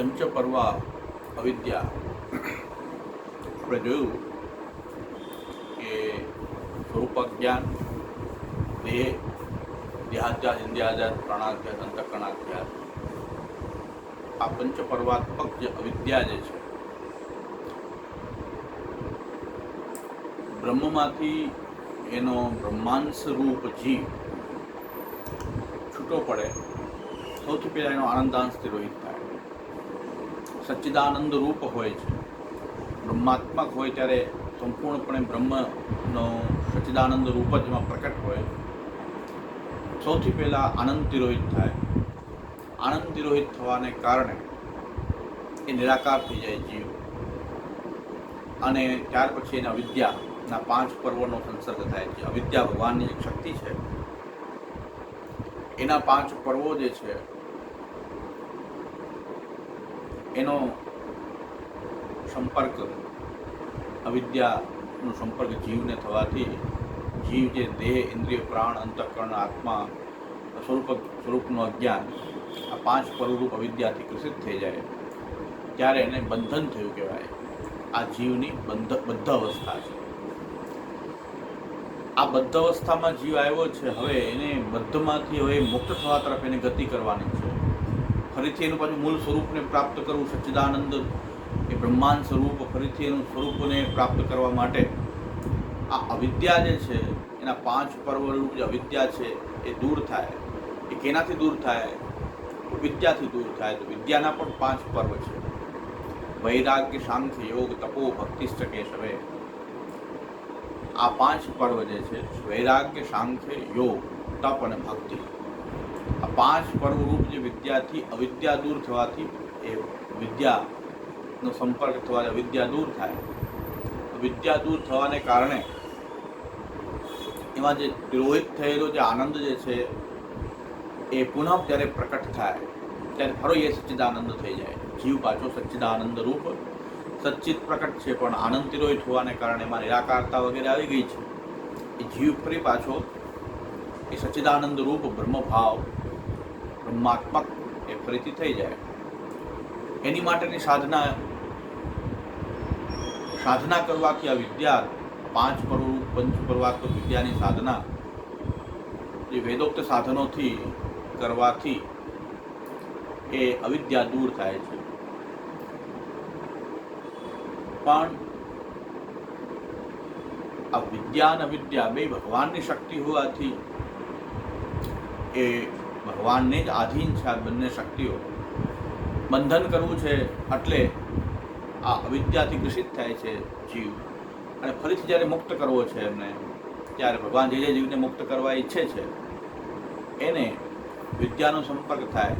પંચપર્વા અવિદ્યા આપણે જોયું કે સ્વરૂપ જ્ઞાન, દેહ, દેહાધ્યાસ, ઇન્દ્રિયાધ્યાસ, પ્રાણાધ્યાસ, અંતઃકરણાધ્યાસ, આ પંચપર્વાત્મક જે અવિદ્યા જે છે, બ્રહ્મમાંથી એનો બ્રહ્માંશ રૂપ જીવ છૂટો પડે, સૌથી પહેલાં એનો આનંદાંશ તિરોહિત થાય. સચ્ચિદાનંદ રૂપ હોય છે, બ્રહ્માત્મક હોય ત્યારે સંપૂર્ણપણે બ્રહ્મનો સચ્ચિદાનંદ રૂપ જ એમાં પ્રકટ હોય. સૌથી પહેલાં આનંદ તિરોહિત થાય. આનંદ તિરોહિત થવાને કારણે એ નિરાકાર થઈ જાય જીવ, અને ત્યાર પછી એને અવિદ્યાના 5 પર્વનો સંસર્ગ થાય છે. અવિદ્યા ભગવાનની એક શક્તિ છે, એના 5 પર્વો જે છે એનો સંપર્ક, અવિદ્યાનો સંપર્ક જીવને થવાથી જીવ જે દેહ, ઇન્દ્રિય, પ્રાણ, અંતઃકરણ, આત્મા સ્વરૂપનું અજ્ઞાન, આ 5 પર્વરૂપ અવિદ્યાથી ગ્રસિત થઈ જાય ત્યારે એને બંધન થયું કહેવાય. આ જીવની બદ્ધ અવસ્થા છે. આ બદ્ધ અવસ્થામાં જીવ આવ્યો છે. હવે એને બદ્ધમાંથી હવે મુક્ત થવા તરફ એને ગતિ કરવાની છે. ફરીથી એનું પાછું મૂળ સ્વરૂપને પ્રાપ્ત કરવું, સચ્ચિદાનંદ એ બ્રહ્માંડ સ્વરૂપ, ફરીથી એનું સ્વરૂપને પ્રાપ્ત કરવા માટે આ અવિદ્યા જે છે, એના 5 પર્વરૂપ જે અવિદ્યા છે એ દૂર થાય. એ કેનાથી દૂર થાય? વિદ્યાથી દૂર થાય. તો વિદ્યાના પણ 5 પર્વ છે: વૈરાગ્ય, સાંખ્ય, યોગ, તપો, ભક્તિશ્ચ કેશવે. આ 5 પર્વ જે છે, વૈરાગ્ય, સાંખ્ય, યોગ, તપ અને ભક્તિ, આ 5 પર્વરૂપ જે વિદ્યાથી અવિદ્યા દૂર થવાથી, એ વિદ્યાનો સંપર્ક થવાથી અવિદ્યા દૂર થાય. વિદ્યા દૂર થવાને કારણે એમાં જે તિરોહિત થયેલો જે આનંદ જે છે એ પુનઃ જ્યારે પ્રકટ થાય ત્યારે ફરો એ સચ્ચિદાનંદ થઈ જાય. જીવ પાછો સચ્ચિદાનંદ રૂપ સચ્ચિત પ્રકટ છે, પણ આનંદ તિરોહિત હોવાને કારણે એમાં નિરાકારતા વગેરે આવી ગઈ છે. એ જીવ ફરી પાછો એ સચ્ચિદાનંદ રૂપ બ્રહ્મભાવ, બ્રહ્માત્મક એ ફરીથી થઈ જાય. એની માટેની સાધના કરવાથી આ વિદ્યા 5 પર્વરૂપ પંચપર્વાત્મક વિદ્યાની સાધના જે વેદોક્ત સાધનોથી કરવાથી એ અવિદ્યા દૂર થાય છે. પણ આ વિદ્યા અને અવિદ્યા બે ભગવાનની શક્તિ હોવાથી એ ભગવાનને જ આધીન છે. આ બંને શક્તિઓ બંધન કરવું છે એટલે આ અવિદ્યાથી ગ્રસિત થાય છે જીવ, અને ફરીથી જ્યારે મુક્ત કરવો છે એમને, ત્યારે ભગવાન જે જીવને મુક્ત કરવા ઈચ્છે છે એને વિદ્યાનો સંપર્ક થાય,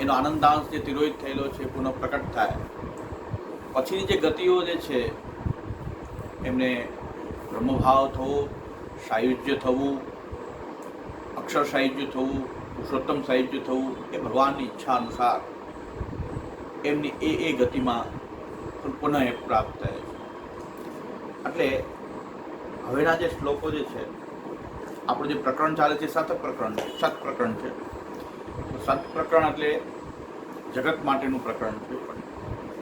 એનો આનંદાંશ જે તિરોહિત થયેલો છે પુનઃ પ્રકટ થાય. પછીની જે ગતિઓ જે છે એમને બ્રહ્મભાવ થવો, સાયુજ્ય થવું, અક્ષર સાયુજ્ય થવું, પુરુષોત્તમ સાયુજ્ય થવું, એ ભગવાનની ઈચ્છા અનુસાર એમની એ ગતિમાં પુનઃ એ પ્રાપ્ત થાય છે. એટલે હવેના જે શ્લોકો જે છે, આપણું જે પ્રકરણ ચાલે છે સત પ્રકરણ છે. સત પ્રકરણ એટલે જગત માટેનું પ્રકરણ છે.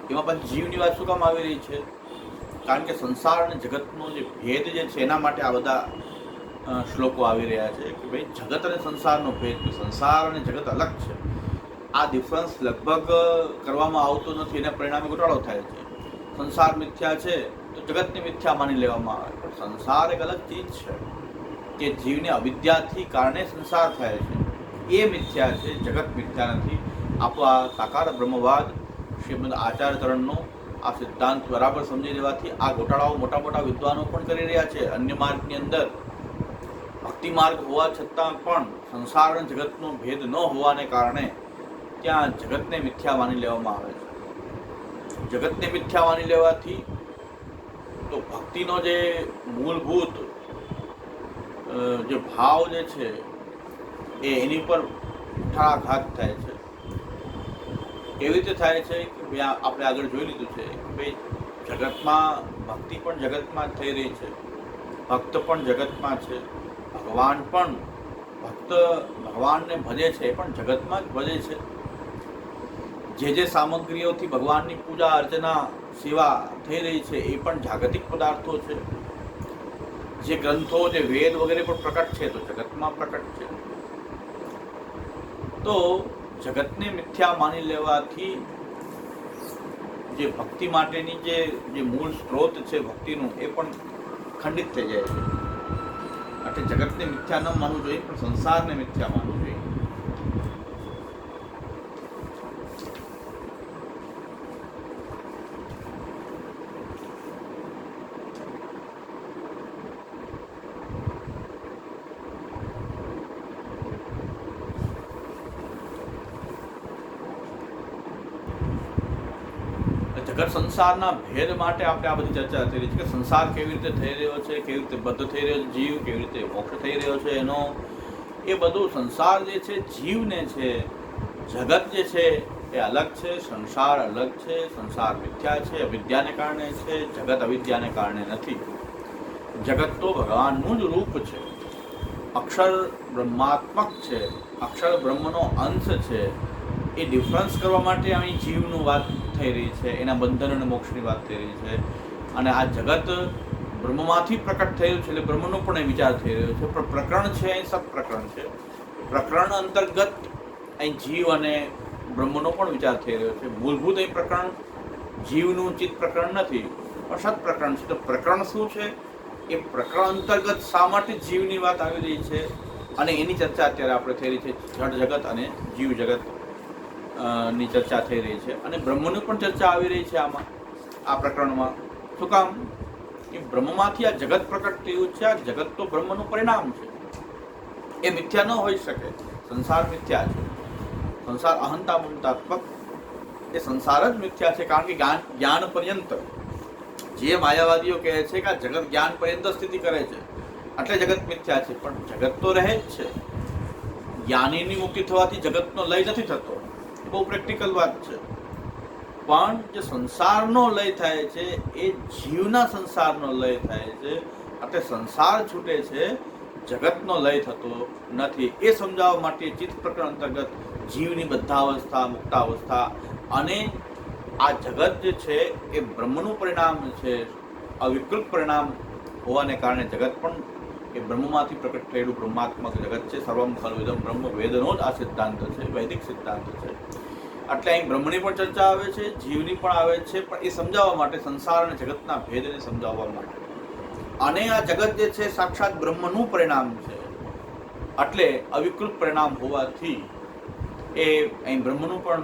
એમાં પણ જીવની વાત શું કામ આવી રહી છે? કારણ કે સંસાર અને જગતનો જે ભેદ જે છે એના માટે આ બધા શ્લોકો આવી રહ્યા છે કે ભાઈ જગત અને સંસારનો ભેદ, સંસાર અને જગત અલગ છે. આ ડિફરન્સ લગભગ કરવામાં આવતો નથી, એના પરિણામે ઘટાડો થાય છે. સંસાર મિથ્યા છે તો જગતને મિથ્યા માની લેવામાં આવે, પણ સંસાર એક અલગ ચીજ છે કે જીવને અવિદ્યાથી કારણે સંસાર થાય છે, એ મિથ્યા છે, જગત મિથ્યા નથી. આપણો આ સાકાર બ્રહ્મવાદ શ્રીમદ આચાર્ય તરણનો આ સિદ્ધાંત બરાબર સમજી લેવાથી આ ઘોટાળાઓ મોટા મોટા વિદ્વાનો પણ કરી રહ્યા છે. અન્ય માર્ગની અંદર ભક્તિ માર્ગ હોવા છતાં પણ સંસાર અને જગતનો ભેદ ન હોવાને કારણે ત્યાં જગતને મિથ્યા માની લેવામાં આવે છે. જગતને મિથ્યા માની લેવાથી તો ભક્તિનો જે મૂળભૂત જે ભાવ જે છે એની પર ઉઠાઘાત થાય છે. એવી રીતે થાય છે કે ભાઈ આપણે આગળ જોઈ લીધું છે કે ભાઈ જગતમાં ભક્તિ પણ જગતમાં થઈ રહી છે, ભક્ત પણ જગતમાં છે, ભગવાન પણ ભક્ત ભગવાનને ભજે છે પણ જગતમાં જ ભજે છે. જે સામગ્રીઓથી ભગવાનની પૂજા અર્ચના સેવા થઈ રહી છે એ પણ જાગતિક પદાર્થો છે. જે ગ્રંથો, જે વેદ વગેરે પણ પ્રકટ છે તો જગતમાં પ્રકટ છે. તો જગતને મિથ્યા માની લેવાથી જે ભક્તિ માટેની જે મૂળ સ્ત્રોત છે ભક્તિનું એ પણ ખંડિત થઈ જાય છે. એટલે જગતને મિથ્યા ન માનવું જોઈએ, પણ સંસારને મિથ્યા માનવું જોઈએ. જગત સંસારના ભેદ માટે આપણે આ બધી ચર્ચા થઈ રહી છે કે સંસાર કેવી રીતે થઈ રહ્યો છે, કેવી રીતે બદ્ધ થઈ રહ્યો છે જીવ, કેવી રીતે મોક્ષ થઈ રહ્યો છે એનો. એ બધું સંસાર જે છે જીવને છે, જગત જે છે એ અલગ છે, સંસાર અલગ છે. સંસાર મિથ્યા છે, અવિદ્યાને કારણે છે, જગત અવિદ્યાને કારણે નથી. જગત તો ભગવાનનું જ રૂપ છે, અક્ષર બ્રહ્માત્મક છે, અક્ષર બ્રહ્મનો અંશ છે. એ ડિફરન્સ કરવા માટે અહીં જીવનું વાત થઈ રહી છે, એના બંધન અને મોક્ષની વાત થઈ રહી છે. અને આ જગત બ્રહ્મમાંથી પ્રકટ થયેલું છે એટલે બ્રહ્મનો પણ એ વિચાર થઈ રહ્યો છે. પણ પ્રકરણ છે અહીં સત પ્રકરણ છે. પ્રકરણ અંતર્ગત અહીં જીવ અને બ્રહ્મનો પણ વિચાર થઈ રહ્યો છે. મૂળભૂત અહીં પ્રકરણ જીવનું ચિત્ત પ્રકરણ નથી, પણ સત પ્રકરણ છે. તો પ્રકરણ શું છે, એ પ્રકરણ અંતર્ગત શા માટે જીવની વાત આવી રહી છે અને એની ચર્ચા અત્યારે આપણે થઈ રહી છે. જડ જગત અને જીવ જગત ની ચર્ચા થઈ રહી છે. અને બ્રહ્મની પણ ચર્ચા આવી રહી છે આમાં, આ પ્રકરણમાં. શું કામ? કે બ્રહ્મમાંથી આ જગત પ્રકટ થયું છે. આ જગત તો બ્રહ્મનું પરિણામ છે, એ મિથ્યા ન હોઈ શકે. સંસાર મિથ્યા છે, સંસાર અહંતા મમતાત્મક, એ સંસાર જ મિથ્યા છે. કારણ કે જ્ઞાન પર્યંત જે માયાવાદીઓ કહે છે કે આ જગત જ્ઞાન પર્યંત સ્થિતિ કરે છે એટલે જગત મિથ્યા છે, પણ જગત તો રહે જ છે. જ્ઞાનીની મુક્તિ થવાથી જગતનો લય નથી થતો, બહુ પ્રેક્ટિકલ વાત છે. પણ જે સંસારનો લય થાય છે એ જીવના સંસારનો લય થાય છે. એટલે સંસાર છૂટે છે, જગતનો લય થતો નથી. એ સમજાવવા માટે ચિત્ત પ્રકરણ અંતર્ગત જીવની બધા અવસ્થા, મુક્તાવસ્થા અને આ જગત જે છે એ બ્રહ્મનું પરિણામ છે. અવિકૃત પરિણામ હોવાને કારણે જગત પણ એ બ્રહ્મમાંથી પ્રકટ થયેલું બ્રહ્માત્મક જગત છે. સર્વમ ખલુ ઇદમ બ્રહ્મ, વેદનો જ આ સિદ્ધાંત છે, વૈદિક સિદ્ધાંત છે. એટલે અહીં બ્રહ્મની પણ ચર્ચા આવે છે, જીવની પણ આવે છે, પણ એ સમજાવવા માટે, સંસાર અને જગતના ભેદને સમજાવવા માટે. અને આ જગત જે છે સાક્ષાત બ્રહ્મનું પરિણામ છે. એટલે અવિકૃત પરિણામ હોવાથી એ અહીં બ્રહ્મનું પણ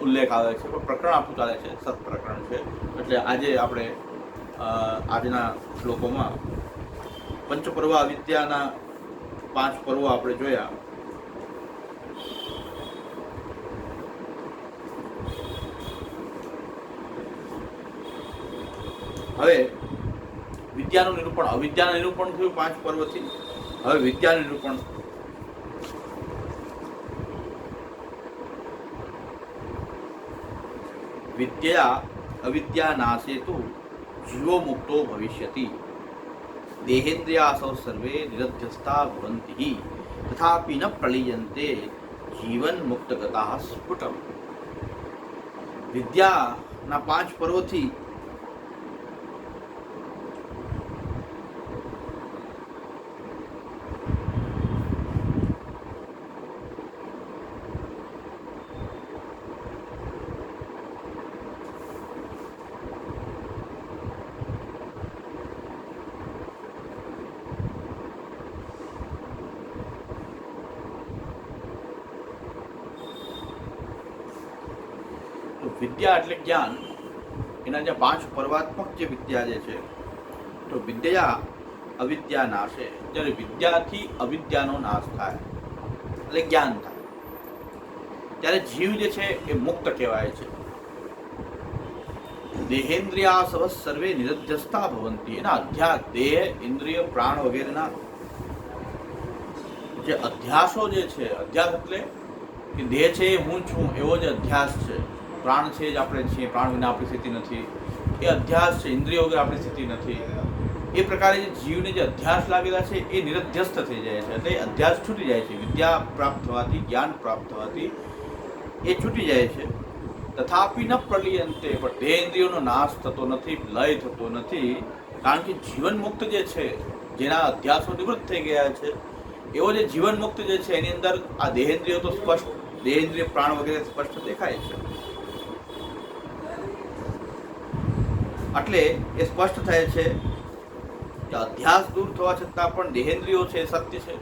ઉલ્લેખ આવે છે. પણ પ્રકરણ આપણું ચાલે છે, સત પ્રકરણ છે. એટલે આજે આપણે આજના શ્લોકોમાં પંચપર્વ અવિદ્યાના 5 પર્વો આપણે જોયા. હવે વિદ્યાનું નિરૂપણ, અવિદ્યાનું નિરૂપણ થયું 5 પર્વથી. હવે વિદ્યાનું નિરૂપણ. વિદ્યા અવિદ્યા નાશે તો જીવો મુક્તો ભવિષ્યતિ. દેહેન્દ્રિયાસૌ સર્વે નિરધ્યસ્તા ભવન્તિ તથાપિ ન પ્રલીયન્તે જીવન મુક્તગતા સ્ફુટમ. વિદ્યાના 5 પર્વથી વિદ્યા એટલે જ્ઞાન. એના જે 5 પર્વાત્મક જે વિદ્યા જે છે, તો વિદ્યા અવિદ્યા નાશે. જ્યારે વિદ્યાથી અવિદ્યાનો નાશ થાય એટલે જ્ઞાન થાય, ત્યારે જીવ જે છે એ મુક્ત કહેવાય છે. દેહેન્દ્રિયાસવ સર્વે નિરધ્યસ્તા ભવંતિ. એના અધ્યાસ, દેહ, ઇન્દ્રિય, પ્રાણ વગેરેના જે અધ્યાસો જે છે, અધ્યાસ એટલે કે દેહ છે એ હું છું એવો જે અધ્યાસ છે, પ્રાણ છે જ આપણે છીએ, પ્રાણ વિના આપણી સ્થિતિ નથી, એ અધ્યાસ છે, ઇન્દ્રિયો વગર આપણી સ્થિતિ નથી. એ પ્રકારે જે જીવને જે અધ્યાસ લાગેલા છે એ નિરધ્યસ્ત થઈ જાય છે. એટલે અધ્યાસ છૂટી જાય છે. વિદ્યા પ્રાપ્ત થવાથી, જ્ઞાન પ્રાપ્ત થવાથી એ છૂટી જાય છે. તથાપી ન પ્રલિયંતે, પણ દેહેન્દ્રિયોનો નાશ થતો નથી, લય થતો નથી. કારણ કે જીવન મુક્ત જે છે, જેના અધ્યાસો નિવૃત્ત થઈ ગયા છે, એવો જે જીવન મુક્ત જે છે એની અંદર આ દેહેન્દ્રિયો તો સ્પષ્ટ, દેહેન્દ્રિય પ્રાણ વગેરે સ્પષ્ટ દેખાય છે. એટલે એ સ્પષ્ટ થાય છે કે અધ્યાસ દૂર થવા છતાં પણ દેહેન્દ્રિયો છે એ સત્ય છે,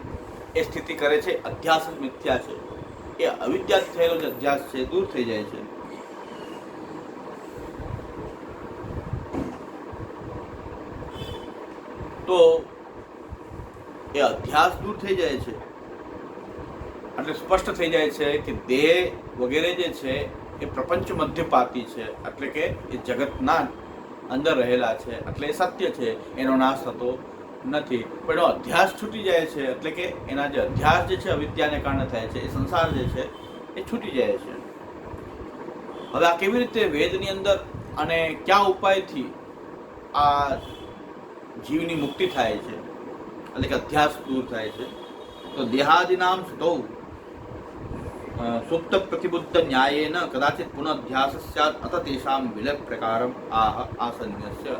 એ સ્થિતિ કરે છે. અધ્યાસ જ મિથ્યા છે, એ અવિદ્યાથી થયેલો જે અધ્યાસ છે દૂર થઈ જાય છે. તો એ અધ્યાસ દૂર થઈ જાય છે એટલે સ્પષ્ટ થઈ જાય છે કે દેહ વગેરે જે છે એ પ્રપંચ મધ્યપાતી છે, એટલે કે એ જગતના અંદર રહેલા છે, એટલે એ સત્ય છે, એનો નાશ થતો નથી. પણ એનો અધ્યાસ છૂટી જાય છે, એટલે કે એના જે અધ્યાસ જે છે અવિદ્યાને કારણે થાય છે, એ સંસાર જે છે એ છૂટી જાય છે. હવે આ કેવી રીતે વેદની અંદર અને કયા ઉપાયથી આ જીવની મુક્તિ થાય છે, એટલે કે અધ્યાસ દૂર થાય છે? તો દેહાદિનામ સુતૌ સુપ્ત પ્રતિબુદ્ધ ન્યાયેન કદાચિત પુનઃ અધ્યાસ સ્યાત અત તેષામ વિલય પ્રકારમ આહ આસન્યસ્ય.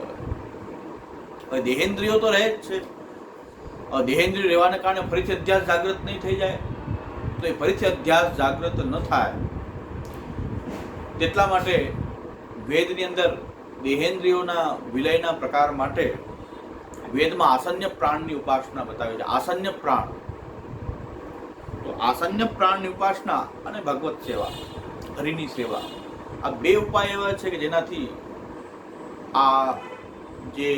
હવે દેહેન્દ્રિયો તો રહે જ છે, દેહેન્દ્રિય રહેવાને કારણે ફરીથી અધ્યાસ જાગૃત નહીં થઈ જાય. તો એ ફરીથી અધ્યાસ જાગૃત ન થાય તેટલા માટે વેદની અંદર દેહેન્દ્રિયોના વિલયના પ્રકાર માટે વેદમાં આસન્ય પ્રાણની ઉપાસના બતાવી છે. આસન્ય પ્રાણ, તો આસન્ય પ્રાણની ઉપાસના અને ભગવત સેવા, હરિની સેવા, આ બે ઉપાય એવા છે કે જેનાથી આ જે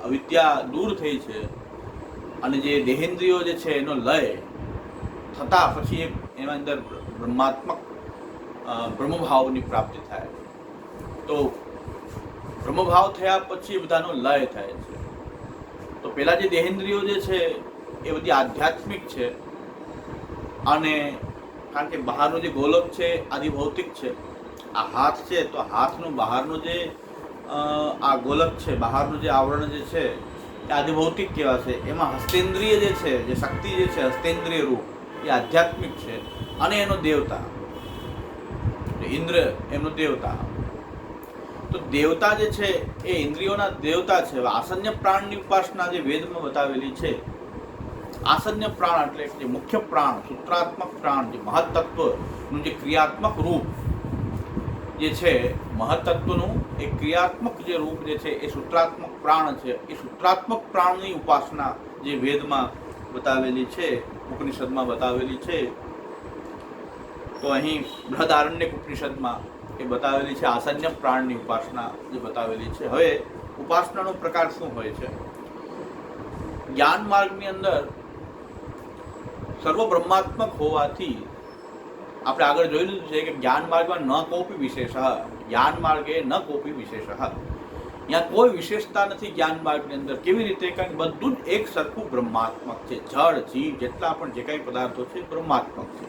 અવિદ્યા દૂર થઈ છે અને જે દેહેન્દ્રિયો જે છે એનો લય થતા પછી એના અંદર બ્રહ્માત્મક બ્રહ્મભાવની પ્રાપ્તિ થાય. તો બ્રહ્મભાવ થયા પછી બધાનો લય થાય છે. તો પેલા જે દેહેન્દ્રિયો જે છે એ બધી આધ્યાત્મિક છે, અને કારણ કે બહારનો જે ગોલક છે આદિ ભૌતિક છે. આ હાથ છે તો હાથનો બહારનો જે આ ગોલક છે, બહારનું જે આવરણ જે છે એ આદિ ભૌતિક કહેવાશે. એમાં હસ્તેન્દ્રિય જે છે, જે શક્તિ જે છે હસ્તેન્દ્રિય રૂપ, એ આધ્યાત્મિક છે, અને એનો દેવતા ઇન્દ્ર, એમનો દેવતા. તો દેવતા જે છે એ ઇન્દ્રિયોના દેવતા છે. આસન્ય પ્રાણની ઉપાસના જે વેદમાં બતાવેલી છે, આસન્ય પ્રાણ એટલે જે મુખ્ય પ્રાણ, સૂત્રાત્મક પ્રાણ, જે મહત્તત્વનું જે ક્રિયાત્મક રૂપ જે છે, મહત્તત્વનું એ ક્રિયાત્મક જે રૂપ જે છે એ સૂત્રાત્મક પ્રાણ છે. એ સૂત્રાત્મક પ્રાણની ઉપાસના જે વેદમાં બતાવેલી છે, ઉપનિષદમાં બતાવેલી છે. તો અહીં બૃહદારણ્યક ઉપનિષદમાં એ બતાવેલી છે આસન્ય પ્રાણની ઉપાસના જે બતાવેલી છે. હવે ઉપાસનાનો પ્રકાર શું હોય છે? જ્ઞાન માર્ગની અંદર સર્વ બ્રહ્માત્મક હોવાથી આપણે આગળ જોઈ લીધું છે કે જ્ઞાન માર્ગમાં ન કોપી વિશેષ, જ્ઞાન માર્ગે ન કોપી વિશેષ, અહીંયા કોઈ વિશેષતા નથી જ્ઞાન માર્ગની અંદર. કેવી રીતે? કારણ કે બધું જ એક સરખું બ્રહ્માત્મક છે. જળ, જીવ, જેટલા પણ જે કાંઈ પદાર્થો છે બ્રહ્માત્મક છે.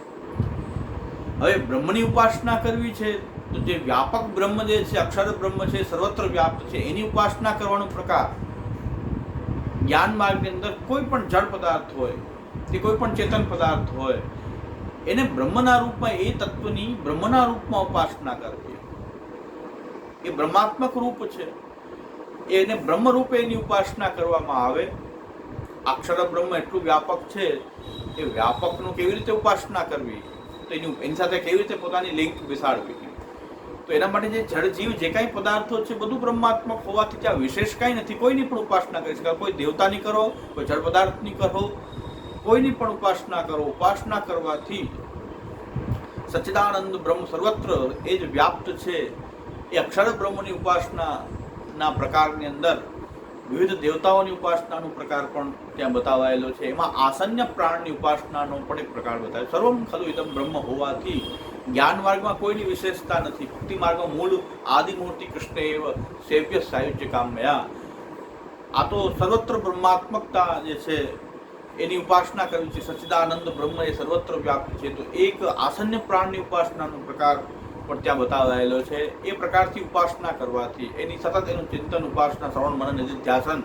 હવે બ્રહ્મની ઉપાસના કરવી છે તો જે વ્યાપક બ્રહ્મ જે છે, અક્ષર બ્રહ્મ છે, સર્વત્ર વ્યાપ્ત છે, એની ઉપાસના કરવાનો પ્રકાર જ્ઞાન માર્ગની અંદર કોઈ પણ જળ પદાર્થ હોય કે કોઈ પણ ચેતન પદાર્થ હોય, એને બ્રહ્મના રૂપમાં, એ તત્વની બ્રહ્મના રૂપમાં ઉપાસના કરવી. એ બ્રહ્માત્મક રૂપ છે, એને બ્રહ્મ રૂપે એની ઉપાસના કરવામાં આવે. અક્ષર બ્રહ્મ એટલું વ્યાપક છે, એ વ્યાપકનું કેવી રીતે ઉપાસના કરવી, તો એની સાથે કેવી રીતે પોતાની લિંક બેસાડવી. તો એના માટે જે જળ જીવ જે કાંઈ પદાર્થો છે બધું બ્રહ્માત્મક હોવાથી ત્યાં વિશેષ કાંઈ નથી. કોઈની પણ ઉપાસના કરી શકાય. કોઈ દેવતાની કરો, કોઈ જળ પદાર્થની કરો, કોઈની પણ ઉપાસના કરો. ઉપાસના કરવાથી સચ્ચિદાનંદ બ્રહ્મ સર્વત્ર એ જ વ્યાપ્ત છે. એ અક્ષર બ્રહ્મની ઉપાસનાના પ્રકારની અંદર વિવિધ દેવતાઓની ઉપાસનાનો પ્રકાર પણ ત્યાં બતાવાયેલો છે. એમાં આસન્ય પ્રાણની ઉપાસનાનો પણ એક પ્રકાર બતાવ્યો. સર્વમ ખલુ ઇદમ બ્રહ્મ હોવાથી જ્ઞાન માર્ગમાં કોઈની વિશેષતા નથી. ભક્તિ માર્ગમાં મૂળ આદિમૂર્તિ કૃષ્ણ એવ સેવ્ય સાયુજ્ય કામયા. આ તો સર્વત્ર બ્રહ્માત્મકતા જે છે એની ઉપાસના કરવી છે. સચ્ચિદાનંદ બ્રહ્મ એ સર્વત્ર વ્યાપ્ત છે. તો એક આસન્ય પ્રાણની ઉપાસનાનો પ્રકાર પણ ત્યાં બતાવાયેલો છે. એ પ્રકારથી ઉપાસના કરવાથી, એની સતત એનું ચિંતન, ઉપાસના, શ્રવણ, મનન, નિધિધ્યાસન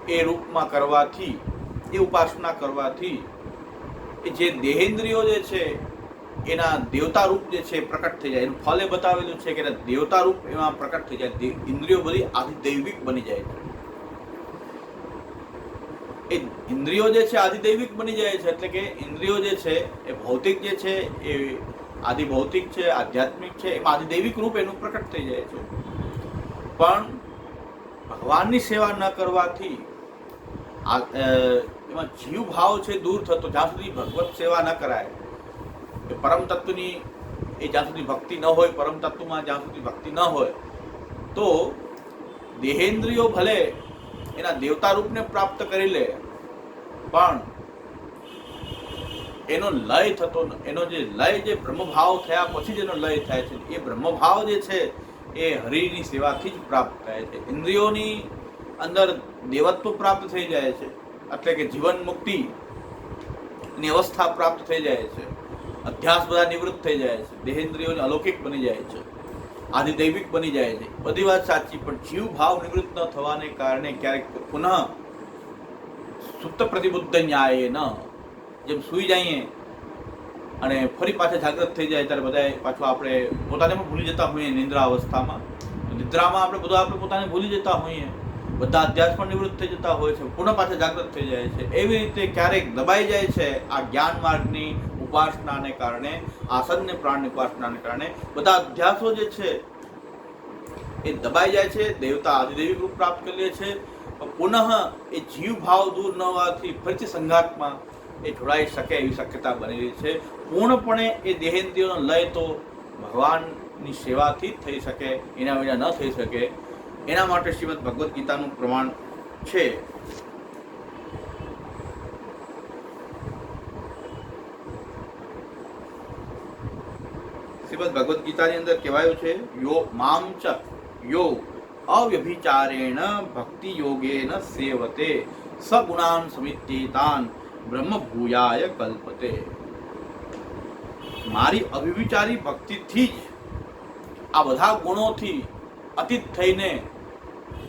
એ રૂપમાં કરવાથી, એ ઉપાસના કરવાથી એ જે દેહેન્દ્રિયો જે છે એના દેવતા રૂપ જે છે પ્રકટ થઈ જાય. એનું ફળ એ બતાવેલું છે કે એના દેવતા રૂપ એમાં પ્રકટ થઈ જાય. ઇન્દ્રિયો બધી આધિદૈવિક બની જાય છે. એ ઇન્દ્રિયો જે છે આધિદૈવિક બની જાય છે. એટલે કે ઇન્દ્રિયો જે છે એ ભૌતિક જે છે એ આદિ ભૌતિક છે, આધ્યાત્મિક છે, એમાં આધિદૈવિક રૂપ એનું પ્રકટ થઈ જાય છે. પણ ભગવાનની સેવા ન કરવાથી એમાં જીવ ભાવ છે દૂર થતો. જ્યાં સુધી ભગવત સેવા ન કરાય, એ પરમ તત્વની એ જ્યાં સુધી ભક્તિ ન હોય, પરમ તત્વમાં જ્યાં સુધી ભક્તિ ન હોય, તો દેહેન્દ્રિયો ભલે એના દેવતા રૂપને પ્રાપ્ત કરી લે, પણ એનો લય થતો, એનો જે લય જે બ્રહ્મભાવ થયા પછી જેનો લય થાય છે, એ બ્રહ્મભાવ જે છે એ હરિની સેવાથી જ પ્રાપ્ત થાય છે. ઇન્દ્રિયોની અંદર દેવત્વ પ્રાપ્ત થઈ જાય છે, એટલે કે જીવન મુક્તિની અવસ્થા પ્રાપ્ત થઈ જાય છે. અધ્યાસ બધા નિવૃત્ત થઈ જાય છે. દેહેન્દ્રિયોને અલૌકિક બની જાય છે, આધિદૈવિક બની જાય છે. બધી વાત સાચી, પણ જીવ ભાવ નિવૃત્ત ન થવાને કારણે ક્યારેક પુનઃ સુપ્ત પ્રતિબુદ્ધ ન્યાય ન, જેમ સૂઈ જઈએ અને ફરી પાછા જાગૃત થઈ જાય ત્યારે બધા પાછું આપણે પોતાને પણ ભૂલી જતા હોઈએ. નિંદ્રા અવસ્થામાં, નિદ્રામાં આપણે પોતાને ભૂલી જતા હોઈએ, બધા અધ્યાસ પણ નિવૃત્ત થઈ જતા હોય છે, પુનઃ પાછા જાગૃત થઈ જાય છે. એવી રીતે ક્યારેક દબાઈ જાય છે આ જ્ઞાન માર્ગની ઉપાસનાને કારણે, આસન્ય પ્રાણની ઉપાસનાને કારણે બધા અધ્યાસો જે છે એ દબાઈ જાય છે. દેવતા આધિદૈવિક રૂપ પ્રાપ્ત કરી લે છે. પુનઃ એ જીવ ભાવ દૂર ન હોવાથી ફરીથી સંઘાતમાં એ જોડાઈ શકે એવી શક્યતા બનેલી છે. પૂર્ણપણે એ દેહેન્દ્રિયોનો લય તો ભગવાનની સેવાથી જ થઈ શકે, એના વિના ન થઈ શકે. એના માટે શ્રીમદ ભગવદ્ ગીતાનું પ્રમાણ છે. શ્રીમદ ભગવદ્ ગીતાની અંદર કહેવાયું છે, યો મામ ચ યો અવ્યભિચારેણ ભક્તિ યોગેન સેવતે સગુણાન સમિત્યેતાન બ્રહ્મ ભૂયાય કલ્પતે. મારી અવ્યભિચારી ભક્તિથી જ આ બધા ગુણોથી અતીત થઈને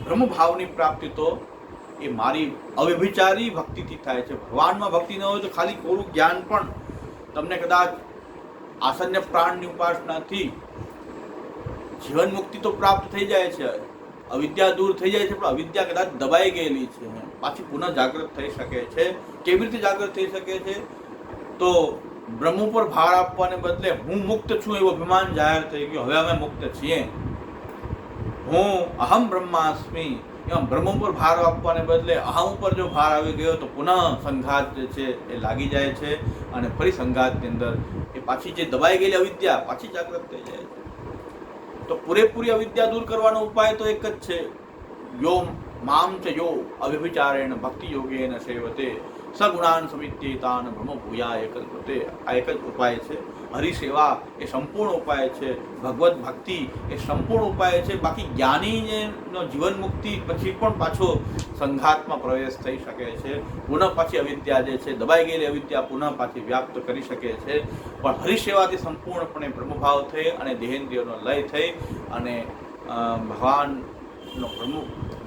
બ્રહ્મભાવની પ્રાપ્તિ તો એ મારી અવ્યભિચારી ભક્તિથી થાય છે. ભગવાનમાં ભક્તિ ન હોય તો ખાલી કોરું જ્ઞાન પણ તમને કદાચ આસન્ય પ્રાણની ઉપાસનાથી જીવન મુક્તિ તો પ્રાપ્ત થઈ જાય છે, અવિદ્યા દૂર થઈ જાય છે, પણ અવિદ્યા કદાચ દબાઈ ગયેલી છે, પાછી પુનઃ જાગૃત થઈ શકે છે. કેવી રીતે જાગૃત થઈ શકે છે? તો બ્રહ્મ ઉપર ભાર આપવાને બદલે હું મુક્ત છું એવો અભિમાન જાહેર થઈ ગયો. હવે અમે મુક્ત છીએ, હું અહમ બ્રહ્માસ્મિ, એમાં બ્રહ્મ ઉપર ભાર આપવાને બદલે અહમ ઉપર જો ભાર આવી ગયો તો પુનઃ સંઘાત જે છે એ લાગી જાય છે, અને ફરી સંઘાતની અંદર એ પાછી જે દબાઈ ગયેલી અવિદ્યા પાછી જાગૃત થઈ જાય છે. તો પૂરેપૂરી અવિદ્યા દૂર કરવાનો ઉપાય તો એક જ છે, યો મામ ચ યો અવ્યભિચારેણ ભક્તિ યોગેન સેવતે સગુણાન સમિત્યેતાન બ્રહ્મ ભૂયાય કલ્પતે. આ એક જ ઉપાય છે. હરિસેવા એ સંપૂર્ણ ઉપાય છે, ભગવત ભક્તિ એ સંપૂર્ણ ઉપાય છે. બાકી જ્ઞાનીનો જીવન મુક્તિ પછી પણ પાછો સંઘાતમાં પ્રવેશ થઈ શકે છે. પુનઃ પાછી અવિદ્યા જે છે, દબાઈ ગયેલી અવિદ્યા પુનઃ પાછી વ્યાપ્ત કરી શકે છે. પણ હરિસેવાથી સંપૂર્ણપણે બ્રહ્મભાવ થઈ અને દેહેન્દ્રિયોનો લય થઈ અને ભગવાનનો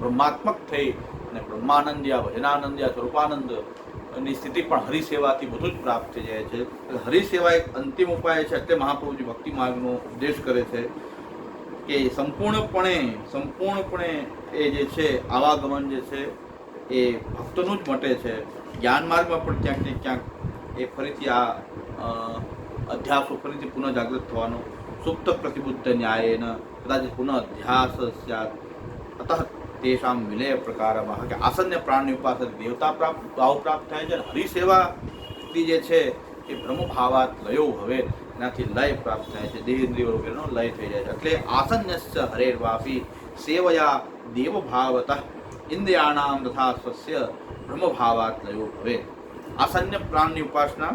બ્રહ્માત્મક થઈ અને બ્રહ્માનંદિયા, ભજનાનંદિયા, સ્વરૂપાનંદ ની સ્થિતિ પણ હરિસેવાથી બધું જ પ્રાપ્ત થઈ જાય છે. હરિસેવા એક અંતિમ ઉપાય છે. એટલે મહાપ્રભુજી ભક્તિ માર્ગનો ઉપદેશ કરે છે કે સંપૂર્ણપણે એ જે છે આવાગમન જે છે એ ભક્તોનું જ મટે છે. જ્ઞાન માર્ગમાં પણ ક્યાંક ને ક્યાંક એ ફરીથી આ અધ્યાસો ફરીથી પુનઃ જાગૃત થવાનો સુપ્ત પ્રતિબુદ્ધ ન્યાયેન કદાચિત પુનઃ અધ્યાસ સ્યાત. અતઃ તેષામ વિલય પ્રકારમાં કે આસન્ય પ્રાણની ઉપાસના દેવતા ભાવ પ્રાપ્ત થાય છે. હરિસેવાથી જે છે એ બ્રહ્મભાવાત લયો હવે એનાથી લય પ્રાપ્ત થાય છે, દેહેન્દ્રિયો વગેરેનો લય થઈ જાય છે. એટલે આસન્યસ્ય હરેર્વાપી સેવયા દેવભાવતઃ ઇન્દ્રિયાણામ તથા સ્વસ્ય બ્રહ્મભાવાત લયો ભવે. આસન્ય પ્રાણની ઉપાસના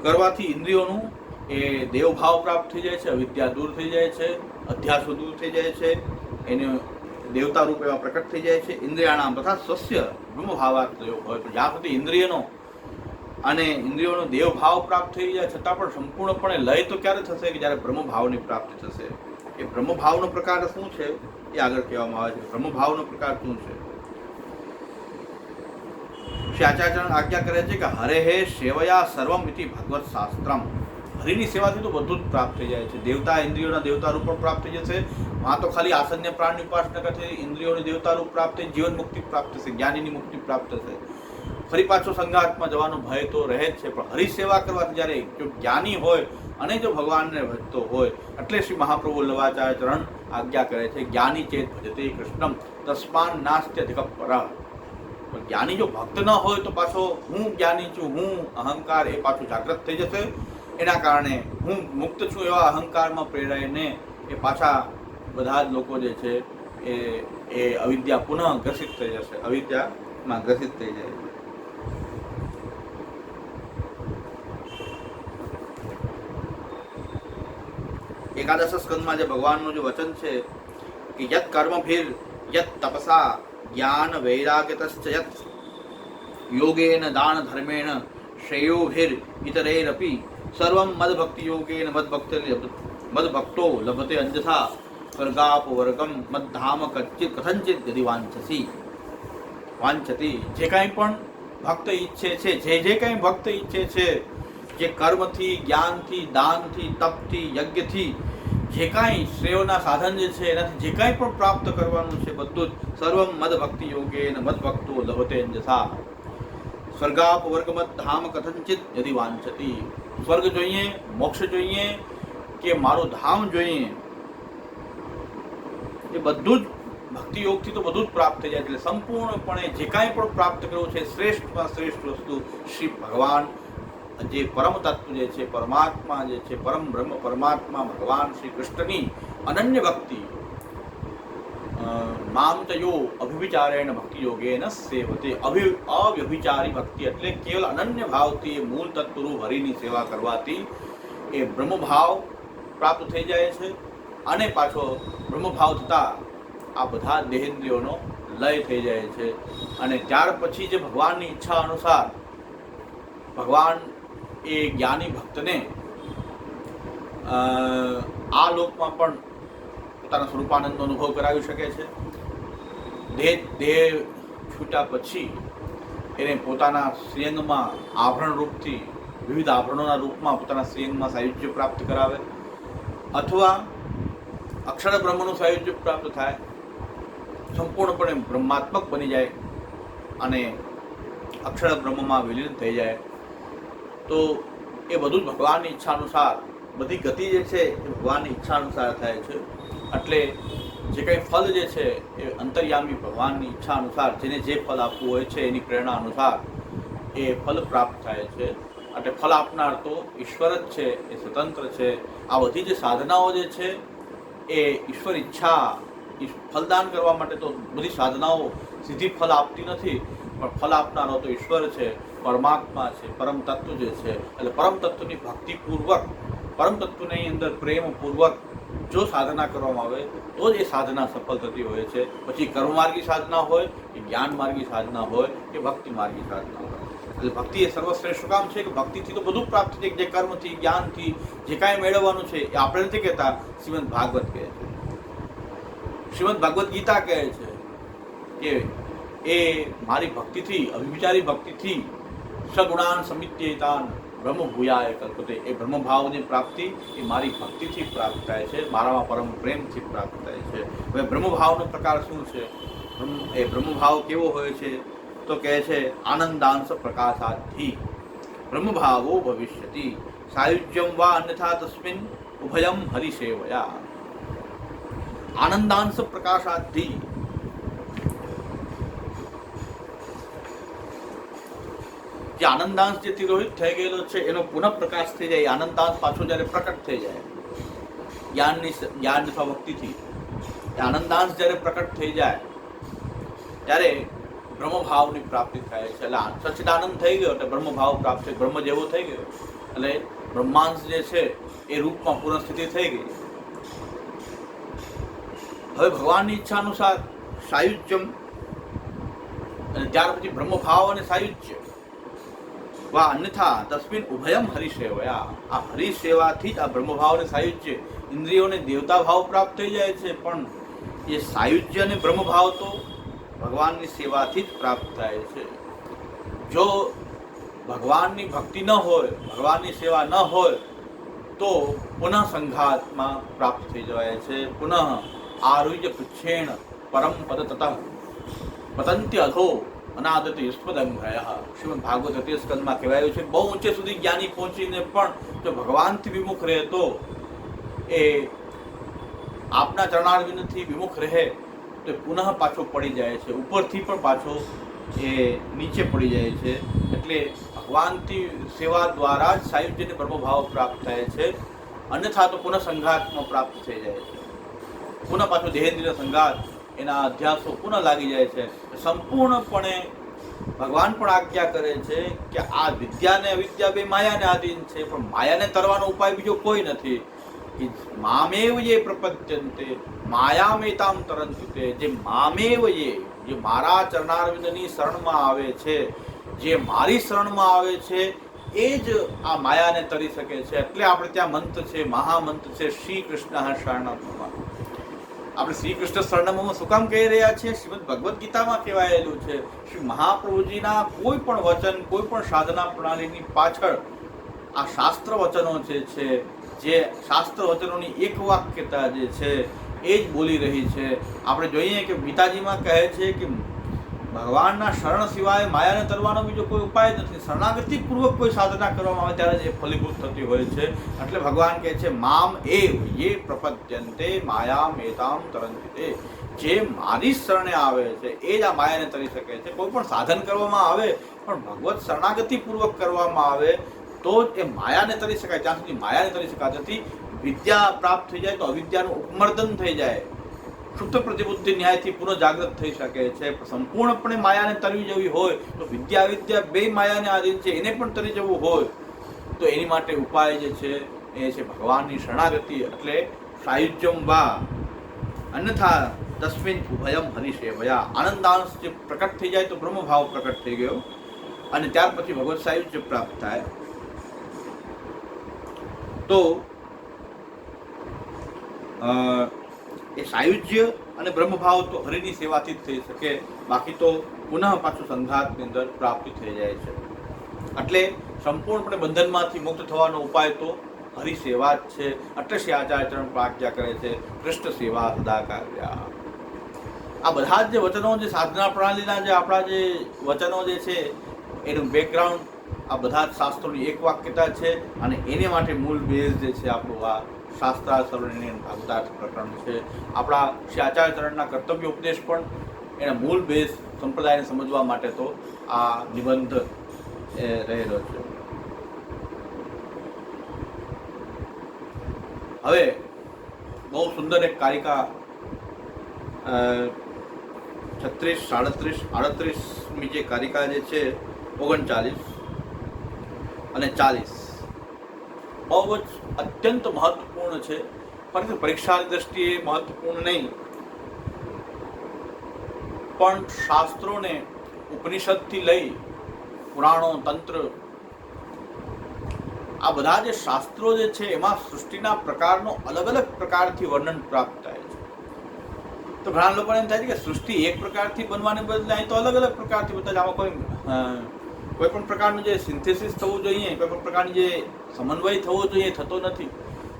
કરવાથી ઇન્દ્રિયોનું એ દેવભાવ પ્રાપ્ત થઈ જાય છે, અવિદ્યા દૂર થઈ જાય છે, અધ્યાસો દૂર થઈ જાય છે, એને દેવતા રૂપ એવા પ્રકટ થઈ જાય છે. ઇન્દ્રિયાણામ તથા સ્વસ્ય બ્રહ્મભાવાત લયો હોય. તો જ્યાં સુધી ઇન્દ્રિયોનો દેવભાવ પ્રાપ્ત થઈ જાય છતાં પણ સંપૂર્ણપણે લય તો ક્યારે થશે કે જ્યારે બ્રહ્મભાવની પ્રાપ્તિ થશે. એ બ્રહ્મભાવનો પ્રકાર શું છે એ આગળ કહેવામાં આવે છે. બ્રહ્મભાવનો પ્રકાર શું છે? શ્રી આચાર્યચરણ આજ્ઞા કરે છે કે હરે હે સેવયા સર્વમ ઇતિ ભગવત શાસ્ત્રમ. હરિની સેવાથી તો બધું જ પ્રાપ્ત થઈ જાય છે. દેવતા ઇન્દ્રિયોના દેવતા રૂપ પણ પ્રાપ્ત થઈ જશે. આ તો ખાલી આસન્ય પ્રાણની ઉપાસના કરશે, ઇન્દ્રિયોની દેવતા રૂપ પ્રાપ્ત થઈ, જીવન મુક્તિ પ્રાપ્ત થશે, જ્ઞાનીની મુક્તિ પ્રાપ્ત થશે. ફરી પાછો સંઘાતમાં જવાનો ભય તો રહે જ છે, પણ હરિ સેવા કરવાથી જ્યારે જો જ્ઞાની હોય અને જો ભગવાનને ભજતો હોય, એટલે શ્રી મહાપ્રભુ વલ્લભાચાર્ય ચરણ આજ્ઞા કરે છે જ્ઞાની ચેત ભજતે કૃષ્ણમ તસ્માન નાસ્ત્યધિક પરઃ. જ્ઞાની જો ભક્ત ન હોય તો પાછો હું જ્ઞાની છું, હું અહંકાર એ પાછું જાગૃત થઈ જશે. એના કારણે હું મુક્ત છું એવા અહંકારમાં પ્રેરાઈને એ પાછા બધા જ લોકો જે છે એ અવિદ્યા પુનઃ ગ્રસિત થઈ જશે, અવિદ્યામાં ગ્રસિત થઈ જાય. એકાદશ સ્કંદમાં જે ભગવાનનું જે વચન છે કે યત કર્મભિર યત તપસા જ્ઞાન વૈરાગ્યતશ્ચ યત યોગેન દાન ધર્મેણ શ્રેયોભિર ઇતરૈરપી સર્વમ મદભક્તિ યોગેન મદભક્તો લભતે અંજથા સ્વર્ગાપવર્ગમ મદ્ધામ કથંચિત યદિ વાંછતી. જે કાંઈ પણ ભક્ત ઈચ્છે છે, જે કાંઈ ભક્ત ઈચ્છે છે, જે કર્મથી, જ્ઞાનથી, દાનથી, તપથી, યજ્ઞથી, જે કાંઈ શ્રેયોના સાધન જે છે એનાથી જે કાંઈ પણ પ્રાપ્ત કરવાનું છે બધું જ સર્વમ મદભક્તિ યોગેન મદભક્તો લભતે અંજથા સ્વર્ગાપવર્ગમત ધામ કથંચિત યદિ વાંછતી. સ્વર્ગ જોઈએ, મોક્ષ જોઈએ કે મારું ધામ જોઈએ, એ બધું જ ભક્તિ યોગથી તો બધું જ પ્રાપ્ત થઈ જાય. એટલે સંપૂર્ણપણે જે કાંઈ પણ પ્રાપ્ત કરવું છે શ્રેષ્ઠમાં શ્રેષ્ઠ વસ્તુ શ્રી ભગવાન જે પરમ તત્વ જે છે, પરમાત્મા જે છે, પરમ બ્રહ્મ પરમાત્મા ભગવાન શ્રી કૃષ્ણની અનન્ય ભક્તિ. મામ તયો અભિવિચારેણ ભક્તિ યોગેન સેવતે. અવ્યભિચારી ભક્તિ એટલે કેવલ અનન્ય ભાવથી એ મૂળ તત્વરૂપ હરિની સેવા કરવાથી એ બ્રહ્મભાવ પ્રાપ્ત થઈ જાય છે. અને પાછો બ્રહ્મભાવ થતાં આ બધા દેહેન્દ્રિયોનો લય થઈ જાય છે. અને ત્યાર પછી જે ભગવાનની ઈચ્છા અનુસાર ભગવાન એ જ્ઞાની ભક્તને આ લોકમાં પણ પોતાના સ્વરૂપાનંદનો અનુભવ કરાવી શકે છે. દેહ છૂટ્યા પછી એને પોતાના શ્રીઅંગમાં આભરણ રૂપથી વિવિધ આભરણોના રૂપમાં પોતાના શ્રીઅંગમાં સાયુજ્ય પ્રાપ્ત કરાવે, અથવા અક્ષર બ્રહ્મનું સાયુજ્ય પ્રાપ્ત થાય, સંપૂર્ણપણે બ્રહ્માત્મક બની જાય અને અક્ષર બ્રહ્મમાં વિલીન થઈ જાય. તો એ બધું જ ભગવાનની ઈચ્છા અનુસાર, બધી ગતિ જે છે એ ભગવાનની ઈચ્છા અનુસાર થાય છે. એટલે જે કંઈ ફલ જે છે એ અંતર્યામી ભગવાનની ઈચ્છા અનુસાર જેને જે ફલ આપવું હોય છે એની પ્રેરણા અનુસાર એ ફલ પ્રાપ્ત થાય છે. એટલે ફલ આપનાર તો ઈશ્વર જ છે, એ સ્વતંત્ર છે. આ બધી જે સાધનાઓ જે છે એ ઈશ્વર ઈચ્છા, ફલદાન કરવા માટે તો બધી સાધનાઓ સીધી ફલ આપતી નથી, પણ ફલ આપનારો તો ઈશ્વર છે, પરમાત્મા છે, પરમ તત્વ જે છે. એટલે પરમ તત્વની ભક્તિપૂર્વક, પરમ તત્વની અંદર પ્રેમપૂર્વક જો સાધના કરવામાં આવે તો જ એ સાધના સફળ થતી હોય છે. પછી કર્મમાર્ગી સાધના હોય કે જ્ઞાન માર્ગી સાધના હોય કે ભક્તિ માર્ગી સાધના હોય. એટલે ભક્તિ એ સર્વશ્રેષ્ઠ કામ છે કે ભક્તિથી તો બધું પ્રાપ્ત છે. જે કર્મથી, જ્ઞાનથી જે કાંઈ મેળવવાનું છે એ આપણે નથી કહેતા, શ્રીમદ ભાગવત કહે છે, શ્રીમદ ભગવદ્ ગીતા કહે છે કે એ મારી ભક્તિથી, અવિચારી ભક્તિથી સગુણાન સમિત્યેતાન બ્રહ્મ ભૂયાય કલ્પતે. એ બ્રહ્મભાવની પ્રાપ્તિ એ મારી ભક્તિથી પ્રાપ્ત થાય છે, મારામાં પરમ પ્રેમથી પ્રાપ્ત થાય છે. હવે બ્રહ્મભાવનો પ્રકાર શું છે? એ બ્રહ્મભાવ કેવો હોય છે? તો કહે છે આનંદાંશ પ્રકાશાધિ બ્રહ્મભાવો ભવિષ્યતિ સાયુજ્યમ વા અન્યથા તસ્મિન ઉભયમ હરિસેવયા. આનંદાંશ પ્રકાશાધિ, જે આનંદાંશ જે તિરોહિત થઈ ગયેલો છે એનો પુનઃ પ્રકાશ થઈ જાય. આનંદાંશ પાછો જ્યારે પ્રકટ થઈ જાય જ્ઞાન અથવા ભક્તિથી, આનંદાંશ જ્યારે પ્રકટ થઈ જાય ત્યારે બ્રહ્મભાવની પ્રાપ્તિ થાય છે. એટલે સચ્ચિદાનંદ થઈ ગયો એટલે બ્રહ્મભાવ પ્રાપ્ત થઈ, બ્રહ્મ જેવો થઈ ગયો એટલે બ્રહ્માંશ જે છે એ રૂપમાં પૂર્ણ સ્થિતિ થઈ ગઈ. હવે ભગવાનની ઈચ્છા અનુસાર સાયુજ્યમ, અને ત્યાર પછી બ્રહ્મભાવ અને સાયુજ્ય વા અન્યથા તસ્મિન ઉભયમ હરિસેવયા. આ હરિસેવાથી જ આ બ્રહ્મભાવ અને સાયુજ્ય, ઇન્દ્રિયોને દેવતા ભાવ પ્રાપ્ત થઈ જાય છે, પણ એ સાયુજ્ય અને બ્રહ્મભાવ તો ભગવાનની સેવાથી જ પ્રાપ્ત થાય છે. જો ભગવાનની ભક્તિ ન હોય, ભગવાનની સેવા ન હોય તો પુનઃ સંઘાતમાં પ્રાપ્ત થઈ જવાય છે. પુનઃ આરુહ્ય પુચ્છેણ પરમ પદ તતઃ પતંત્ય અધો અનાદતિ યુષ્મદંઘ્રયઃ. શ્રીમદ ભાગવત તૃતીય સ્કંદમાં કહેવાયું છે, બહુ ઊંચે સુધી જ્ઞાની પહોંચીને પણ જો ભગવાનથી વિમુખ રહે તો એ આપના ચરણારવિંદથી વિમુખ રહે તો પુનઃ પાછો પડી જાય છે, ઉપરથી પણ પાછો એ નીચે પડી જાય છે. એટલે ભગવાનથી સેવા દ્વારા જ સાયુજ્યને બ્રહ્મભાવ પ્રાપ્ત થાય છે, અન્યથા તો પુનઃ સંઘાતમાં પ્રાપ્ત થઈ જાય છે. પુનઃ પાછો દેહેન્દ્રિય સંઘાત, એના અધ્યાસો પુનઃ લાગી જાય છે. સંપૂર્ણપણે ભગવાન પણ આજ્ઞા કરે છે કે આ વિદ્યા ને અવિદ્યા બે માયાને આધીન છે, પણ માયાને તરવાનો ઉપાય બીજો કોઈ નથી. મામેવ યે પ્રપદ્યન્તે માયામેતામ તરંતિ તે. જે મામેવ યે, જે મારા ચરણારવિંદની શરણમાં આવે છે, જે મારી શરણમાં આવે છે એ જ આ માયાને તરી શકે છે. એટલે આપણે ત્યાં મંત્ર છે, મહામંત્ર છે, શ્રી કૃષ્ણ શરણમ. આપણે શ્રી કૃષ્ણ શરણમમાં શું કામ કહી રહ્યા છીએ? શ્રીમદ ભગવદ્ ગીતામાં કહેવાયેલું છે, શ્રી મહાપ્રભુજીના કોઈ પણ વચન, કોઈ પણ સાધના પ્રણાલીની પાછળ આ શાસ્ત્ર વચનો જે શાસ્ત્ર વચનોની એક વાક્યતા જે છે એ જ બોલી રહી છે. આપણે જોઈએ કે ગીતાજીમાં કહે છે કે ભગવાનના શરણ સિવાય માયાને તરવાનો બીજો કોઈ ઉપાય નથી. શરણાગતિપૂર્વક કોઈ સાધના કરવામાં આવે ત્યારે જ એ ફલીભૂત થતી હોય છે. એટલે ભગવાન કહે છે મામ એવ યે પ્રપદ્યન્તે માયામ એતામ તરંતિ તે. જે મારી શરણે આવે છે એ જ આ માયાને તરી શકે છે. કોઈ પણ સાધન કરવામાં આવે પણ ભગવત શરણાગતિપૂર્વક કરવામાં આવે તો એ માયાને તરી શકાય. જ્યાં સુધી માયાને તરી શકાતી નથી, વિદ્યા પ્રાપ્ત થઈ જાય તો અવિદ્યાનું ઉપમર્દન થઈ જાય, શુદ્ધ પ્રતિબુદ્ધિ ન્યાયથી પુનઃ જાગૃત થઈ શકે છે. સંપૂર્ણપણે માયાને તરવી જવી હોય તો વિદ્યા અવિદ્યા બે માયાને આધીન છે, એને પણ તરી જવું હોય તો એની માટે ઉપાય જે છે એ છે ભગવાનની શરણાગતિ. એટલે સાયુજ્યમ વા અન્યથા તસ્મિન ઉભયમ હરિસેવયા. આનંદાંશ જે પ્રકટ થઈ જાય તો બ્રહ્મભાવ પ્રકટ થઈ ગયો અને ત્યાર પછી ભગવત સાયુજ્ય પ્રાપ્ત થાય. તો એ સાયુજ્ય અને બ્રહ્મભાવ તો હરિની સેવાથી જ થઈ શકે, બાકી તો પુનઃ પાછું સંઘાતની અંદર પ્રાપ્તિ થઈ જાય છે. એટલે સંપૂર્ણપણે બંધનમાંથી મુક્ત થવાનો ઉપાય તો હરિ સેવા જ છે. એટલે શ્રી આચાર્ય ચરણ આજ્ઞા કરે છે કૃષ્ણ સેવા સદા કાર્યા. આ બધા જ જે વચનો, જે સાધના પ્રણાલીના જે આપણા જે વચનો જે છે એનું બેકગ્રાઉન્ડ આ બધા જ શાસ્ત્રોની એક વાક્યતા છે અને એને માટે મૂળ બેઝ જે છે આપણું આ શાસ્ત્રાચરણ ભાગવતાર્થ પ્રકરણ છે. આપણા શ્રી આચાર્ય ચરણના કર્તવ્ય ઉપદેશ પણ એના મૂળ બેઝ સંપ્રદાયને સમજવા માટે તો આ નિબંધ રહેલો છે. હવે બહુ સુંદર એક કારિકા 36, 37, 38મી જે કારિકા જે છે 39 અને 40 બહુ જ અત્યંત મહત્વપૂર્ણ છે, પરંતુ પરીક્ષાની દ્રષ્ટિએ મહત્વપૂર્ણ નહીં, પણ શાસ્ત્રોને ઉપનિષદથી લઈ પુરાણો, તંત્ર, આ બધા જે શાસ્ત્રો જે છે એમાં સૃષ્ટિના પ્રકારનો અલગ અલગ પ્રકારથી વર્ણન પ્રાપ્ત થાય છે. તો ઘણા લોકોને એમ થાય છે કે સૃષ્ટિ એક પ્રકારથી બનવાને બદલે અહીં તો અલગ અલગ પ્રકારથી બતાવે. આમાં કોઈ પણ પ્રકારનું જે સિન્થેસિસ થવું જોઈએ, કોઈ પણ પ્રકારની જે સમન્વય થવો જોઈએ થતો નથી.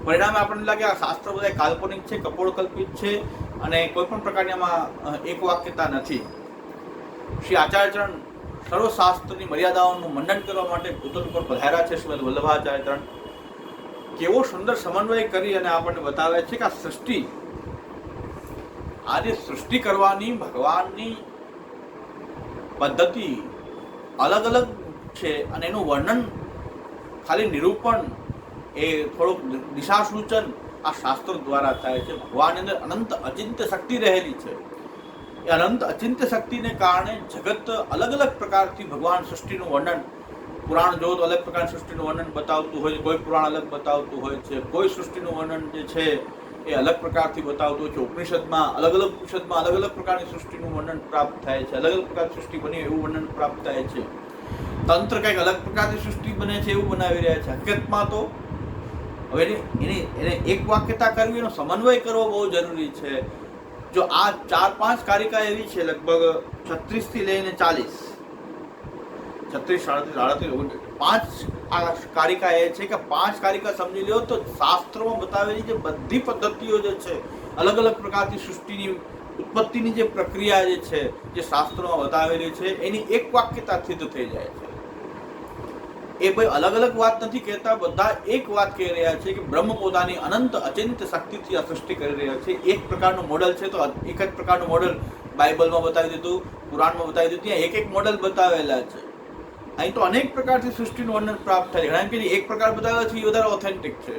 પરિણામે આપણને લાગે આ શાસ્ત્ર બધા કાલ્પનિક છે, કપોળકલ્પિત છે અને કોઈ પણ પ્રકારની આમાં એક વાક્યતા નથી. શ્રી આચાર્યચરણ સર્વશાસ્ત્રની મર્યાદાઓનું મંડન કરવા માટે ભૂતલ ઉપર પધાર્યા છે. શ્રીમદ વલ્લભાચાર્યચરણ કેવો સુંદર સમન્વય કરી અને આપણને બતાવે છે કે આ સૃષ્ટિ, આ જે સૃષ્ટિ કરવાની ભગવાનની પદ્ધતિ અલગ અલગ છે અને એનું વર્ણન, ખાલી નિરૂપણ, એ થોડુંક દિશા સૂચન આ શાસ્ત્રો દ્વારા થાય છે. ભગવાનની અંદર અનંત અચિંત્ય શક્તિ રહેલી છે. એ અનંત અચિંત્ય શક્તિને કારણે જગત અલગ અલગ પ્રકારથી ભગવાન સૃષ્ટિનું વર્ણન, પુરાણ જો તો અલગ પ્રકારની સૃષ્ટિનું વર્ણન બતાવતું હોય છે, કોઈ પુરાણ અલગ બતાવતું હોય છે, કોઈ સૃષ્ટિનું વર્ણન જે છે એ અલગ પ્રકારથી બતાવતું હોય છે. ઉપનિષદમાં અલગ અલગ પ્રકારની સૃષ્ટિનું વર્ણન પ્રાપ્ત થાય છે, અલગ અલગ પ્રકારની સૃષ્ટિ બની એવું વર્ણન પ્રાપ્ત થાય છે. તંત્ર કંઈક અલગ પ્રકારની સૃષ્ટિ બને છે એવું બનાવી રહ્યા છે. હકીકતમાં તો હવે એને એક વાક્યતા કરવી, એનો સમન્વય કરવો બહુ જરૂરી છે. જો આ 4-5 કારિકા એવી છે, લગભગ 36 થી લઈને 40, 36, 37, 38, 5 આ કારિકા એ છે કે 5 કારિકા સમજી લો તો શાસ્ત્રોમાં બતાવેલી જે બધી પદ્ધતિઓ જે છે, અલગ અલગ પ્રકારની સૃષ્ટિની ઉત્પત્તિની જે પ્રક્રિયા જે છે, જે શાસ્ત્રોમાં બતાવેલી છે, એની એક વાક્યતા સિદ્ધ થઈ જાય છે. એ ભાઈ અલગ અલગ વાત નથી કહેતા, બધા એક વાત કહી રહ્યા છે કે બ્રહ્મ પોતાની અનંત અચિંત્ય શક્તિથી આ સૃષ્ટિ કરી રહ્યા છે. એક પ્રકારનું મોડલ છે, તો એક જ પ્રકારનું મોડલ બાઇબલમાં બતાવી દીધું, કુરાનમાં બતાવી દીધું, ત્યાં એક એક મોડલ બતાવેલા છે. અહીં તો અનેક પ્રકારથી સૃષ્ટિનું વર્ણન પ્રાપ્ત થાય છે. કારણ કે એક પ્રકાર બતાવે છે એ વધારે ઓથેન્ટિક છે,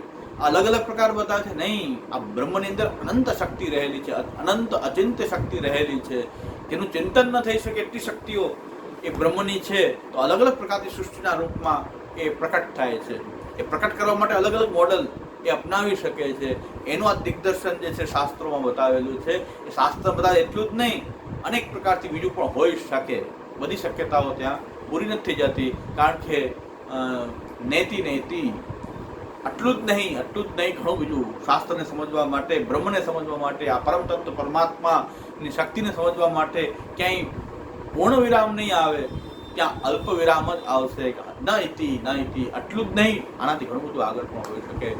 અલગ અલગ પ્રકાર બતાવે છે નહીં. આ બ્રહ્મની અંદર અનંત શક્તિ રહેલી છે, અનંત અચિંત્ય શક્તિ રહેલી છે, જેનું ચિંતન ન થઈ શકે એટલી શક્તિઓ એ બ્રહ્મની છે. તો અલગ અલગ પ્રકારની સૃષ્ટિના રૂપમાં એ પ્રકટ થાય છે. એ પ્રકટ કરવા માટે અલગ અલગ મોડલ એ અપનાવી શકે છે. એનું આ દિગ્દર્શન જે છે શાસ્ત્રોમાં બતાવેલું છે. એ શાસ્ત્ર બતાવે એટલું જ નહીં, અનેક પ્રકારથી બીજું પણ હોઈ શકે. બધી શક્યતાઓ ત્યાં પૂરી નથી થઈ જતી, કારણ કે નેતિ આટલું જ નહીં ઘણું બીજું શાસ્ત્રને સમજવા માટે, બ્રહ્મને સમજવા માટે, આ પરમ તત્વ પરમાત્માની શક્તિને સમજવા માટે ક્યાંય પૂર્ણ વિરામ નહીં આવે, ત્યાં અલ્પ વિરામ જ આવશે. ન ઇતિ આટલું જ નહીં, આનાથી ઘણું બધું આગળ પણ હોઈ શકે.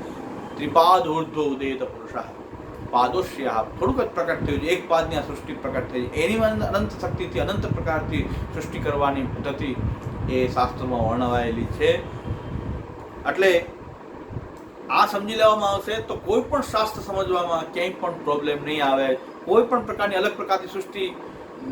ત્રિપાદ ઉર્ધ્વ ઉદેત પુરુષ પાદોશ્ય, થોડુંક જ પ્રકટ થયું છે, એક પાદની આ સૃષ્ટિ પ્રકટ થઈ છે. એની અનંત શક્તિથી અનંત પ્રકારથી સૃષ્ટિ કરવાની પદ્ધતિ એ શાસ્ત્રોમાં વર્ણવાયેલી છે. એટલે આ સમજી લેવામાં આવશે તો કોઈ પણ શાસ્ત્ર સમજવામાં ક્યાંય પણ પ્રોબ્લેમ નહીં આવે. કોઈ પણ પ્રકારની અલગ પ્રકારની સૃષ્ટિ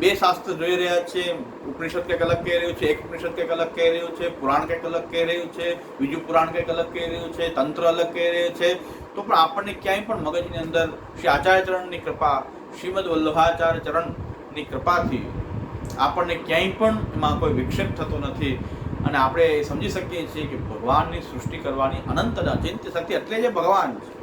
બે શાસ્ત્ર જોઈ રહ્યા છે, ઉપનિષદ કંઈક અલગ કહી રહ્યું છે, એક ઉપનિષદ કંઈક અલગ કહી રહ્યું છે, પુરાણ કંઈક અલગ કહી રહ્યું છે, બીજું પુરાણ કંઈક અલગ કહી રહ્યું છે, તંત્ર અલગ કહી રહ્યું છે, તો પણ આપણને ક્યાંય પણ મગજની અંદર શ્રી આચાર્ય ચરણની કૃપા, શ્રીમદ વલ્લભાચાર્ય ચરણની કૃપાથી આપણને ક્યાંય પણ એમાં કોઈ વિક્ષેપ થતો નથી. અને આપણે સમજી શકીએ છીએ કે ભગવાનની સૃષ્ટિ કરવાની અનંત અચિંત્ય શક્તિ, એટલે જે ભગવાન છે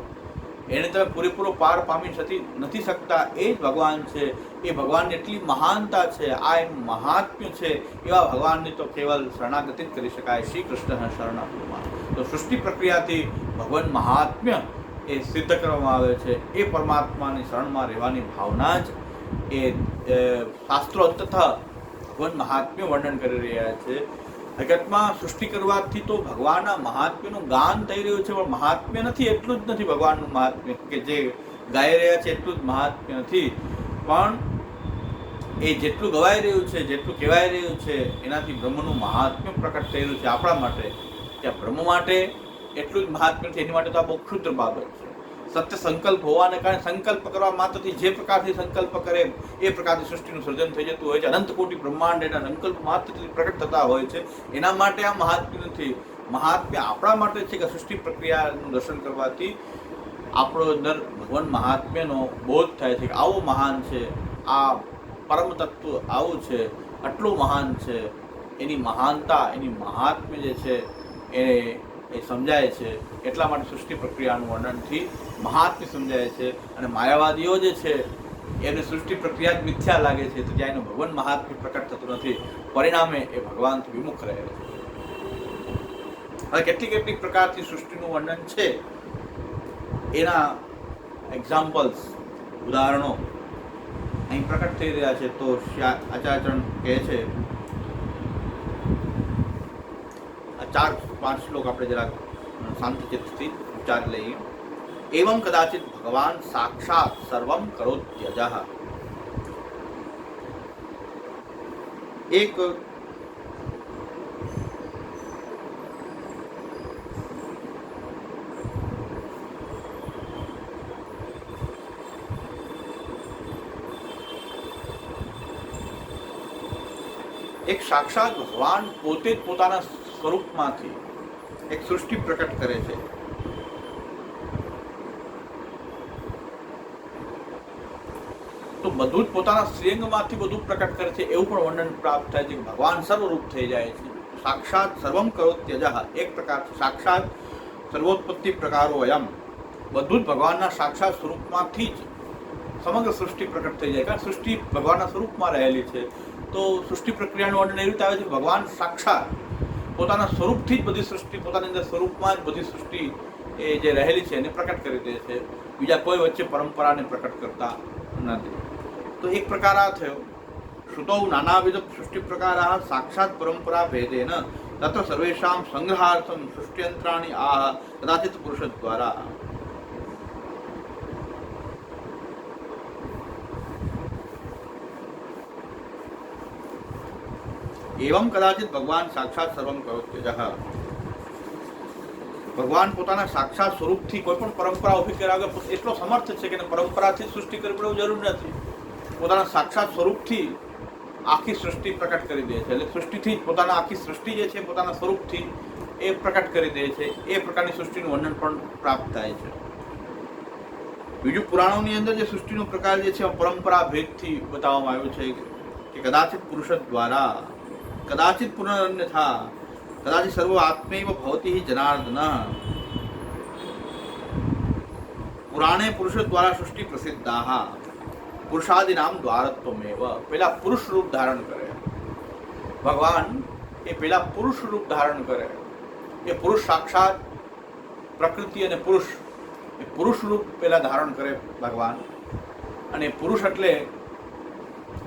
એને તમે પૂરેપૂરો પાર પામી નથી શકતા. એ જ ભગવાન છે. એ ભગવાનની એટલી મહાનતા છે, આ એમ મહાત્મ્ય છે. એવા ભગવાનની તો કેવલ શરણાગતિ જ કરી શકાય. શ્રી કૃષ્ણ શરણાગતિમાં તો સૃષ્ટિ પ્રક્રિયાથી ભગવાન મહાત્મ્ય એ સિદ્ધ કરવામાં આવે છે. એ પરમાત્માની શરણમાં રહેવાની ભાવના જ એ શાસ્ત્રો તથા ભગવાન મહાત્મ્ય વર્ણન કરી રહ્યા છે. હકીકતમાં સૃષ્ટિ કરવાથી તો ભગવાનના મહાત્મ્યનું ગાન થઈ રહ્યું છે, પણ મહાત્મ્ય નથી, એટલું જ નથી ભગવાનનું મહાત્મ્ય કે જે ગાઈ રહ્યા છે એટલું જ મહાત્મ્ય નથી. પણ એ જેટલું ગવાઈ રહ્યું છે, જેટલું કહેવાય રહ્યું છે, એનાથી બ્રહ્મનું મહાત્મ્ય પ્રકટ થઈ રહ્યું છે આપણા માટે. ત્યાં બ્રહ્મ માટે એટલું જ મહાત્મ્ય છે, એની માટે તો આ બહુ ક્ષુદ્ર બાબત છે. સત્ય સંકલ્પ હોવાને કારણે સંકલ્પ કરવા માત્રથી જે પ્રકારથી સંકલ્પ કરે એ પ્રકારની સૃષ્ટિનું સર્જન થઈ જતું હોય છે. અનંત કોટી બ્રહ્માંડ એના સંકલ્પ માત્રથી પ્રકટ થતા હોય છે. એના માટે આ મહાત્મ્ય નથી. મહાત્મ્ય આપણા માટે છે કે સૃષ્ટિ પ્રક્રિયાનું દર્શન કરવાથી આપણો અંદર ભગવાન મહાત્મ્યનો બોધ થાય છે કે આવો મહાન છે, આ પરમ તત્વ આવું છે, આટલું મહાન છે. એની મહાનતા, એની મહાત્મ્ય જે છે એ સમજાય છે. એટલા માટે સૃષ્ટિ પ્રક્રિયાનું વર્ણનથી મહાત્મ્ય સમજાય છે. અને માયાવાદીઓ જે છે એને સૃષ્ટિ પ્રક્રિયા જ મિથ્યા લાગે છે, તો ત્યાં એનું ભગવાન મહાત્મ્ય પ્રકટ થતું નથી. પરિણામે એ ભગવાનથી વિમુખ રહે છે. હવે કેટલીક પ્રકારથી સૃષ્ટિનું વર્ણન છે, એના એક્ઝામ્પલ્સ, ઉદાહરણો અહીં પ્રકટ થઈ રહ્યા છે. તો આચાર્ય ચરણ કહે છે, 4-5 શ્લોક આપણે જરાક શાંતિ ચિત્તથી ઉચ્ચારી લઈએ. એવં કદાચિત ભગવાન સાક્ષાત સર્વમ કરોત્યજઃ. એક સાક્ષાત ભગવાન પોતે જ પોતાના સ્વરૂપમાંથી એક સૃષ્ટિ પ્રકટ કરે છે. તો બધું જ પોતાના શ્રીઅંગમાંથી બધું પ્રકટ કરે છે, એવું પણ વર્ણન પ્રાપ્ત થાય છે કે ભગવાન સર્વરૂપ થઈ જાય છે. સાક્ષાત સર્વમ કરોત્યજઃ. એક પ્રકાર સાક્ષાત સર્વોત્પત્તિ પ્રકારો અયમ. બધું જ ભગવાનના સાક્ષાત સ્વરૂપમાંથી જ સમગ્ર સૃષ્ટિ પ્રકટ થઈ જાય. કારણ સૃષ્ટિ ભગવાનના સ્વરૂપમાં રહેલી છે. તો સૃષ્ટિ પ્રક્રિયાનું વર્ણન એવી રીતે આવે છે કે ભગવાન સાક્ષાત પોતાના સ્વરૂપથી જ બધી સૃષ્ટિ, પોતાની અંદર સ્વરૂપમાં જ બધી સૃષ્ટિ એ જે રહેલી છે એને પ્રકટ કરી દે છે. બીજા કોઈ વચ્ચે પરંપરાને પ્રકટ કરતા નથી. તો એક પ્રકાર આ થયો. श्रुतौ नानाविध सृष्टि प्रकाराः साक्षात् परंपरा भेदेन तत्र सर्वेषां संग्रहार्थं सृष्टियंत्राणि आह कदाचित् पुरुषद्वारा। एवं कदाचित भगवान साक्षात सर्वं करोत्यजः। ભગવાન પોતાના સાક્ષાત સ્વરૂપથી કોઈ પણ પરંપરા ઊભી કર્યા વગર એટલો સમર્થ છે કે પરંપરાથી સૃષ્ટિ કરવી એવું જરૂર નથી. પોતાના સાક્ષાત સ્વરૂપથી આખી સૃષ્ટિ પ્રકટ કરી દે છે. એટલે સૃષ્ટિથી જ પોતાના આખી સૃષ્ટિ જે છે પોતાના સ્વરૂપથી એ પ્રકટ કરી દે છે. એ પ્રકારની સૃષ્ટિનું વર્ણન પણ પ્રાપ્ત થાય છે. બીજું પુરાણોની અંદર જે સૃષ્ટિનો પ્રકાર જે છે પરંપરા ભેદથી બતાવવામાં આવ્યું છે કે કદાચિત પુરુષ દ્વારા કદાચિત પુનરન્યથા कदाचित सर्व आत्मैव भवति ही जनार्दन। पुराणे पुरुष द्वारा सृष्टि प्रसिद्धाः पुरुषादि नाम द्वारत्वमेव। पहला पुरुष रूप धारण करे भगवान, ये पहला पुरुष रूप धारण करे। ये पुरुष साक्षात प्रकृति અને પુરુષ, એ પુરુષ રૂપ પહેલા ધારણ કરે ભગવાન. અને પુરુષ એટલે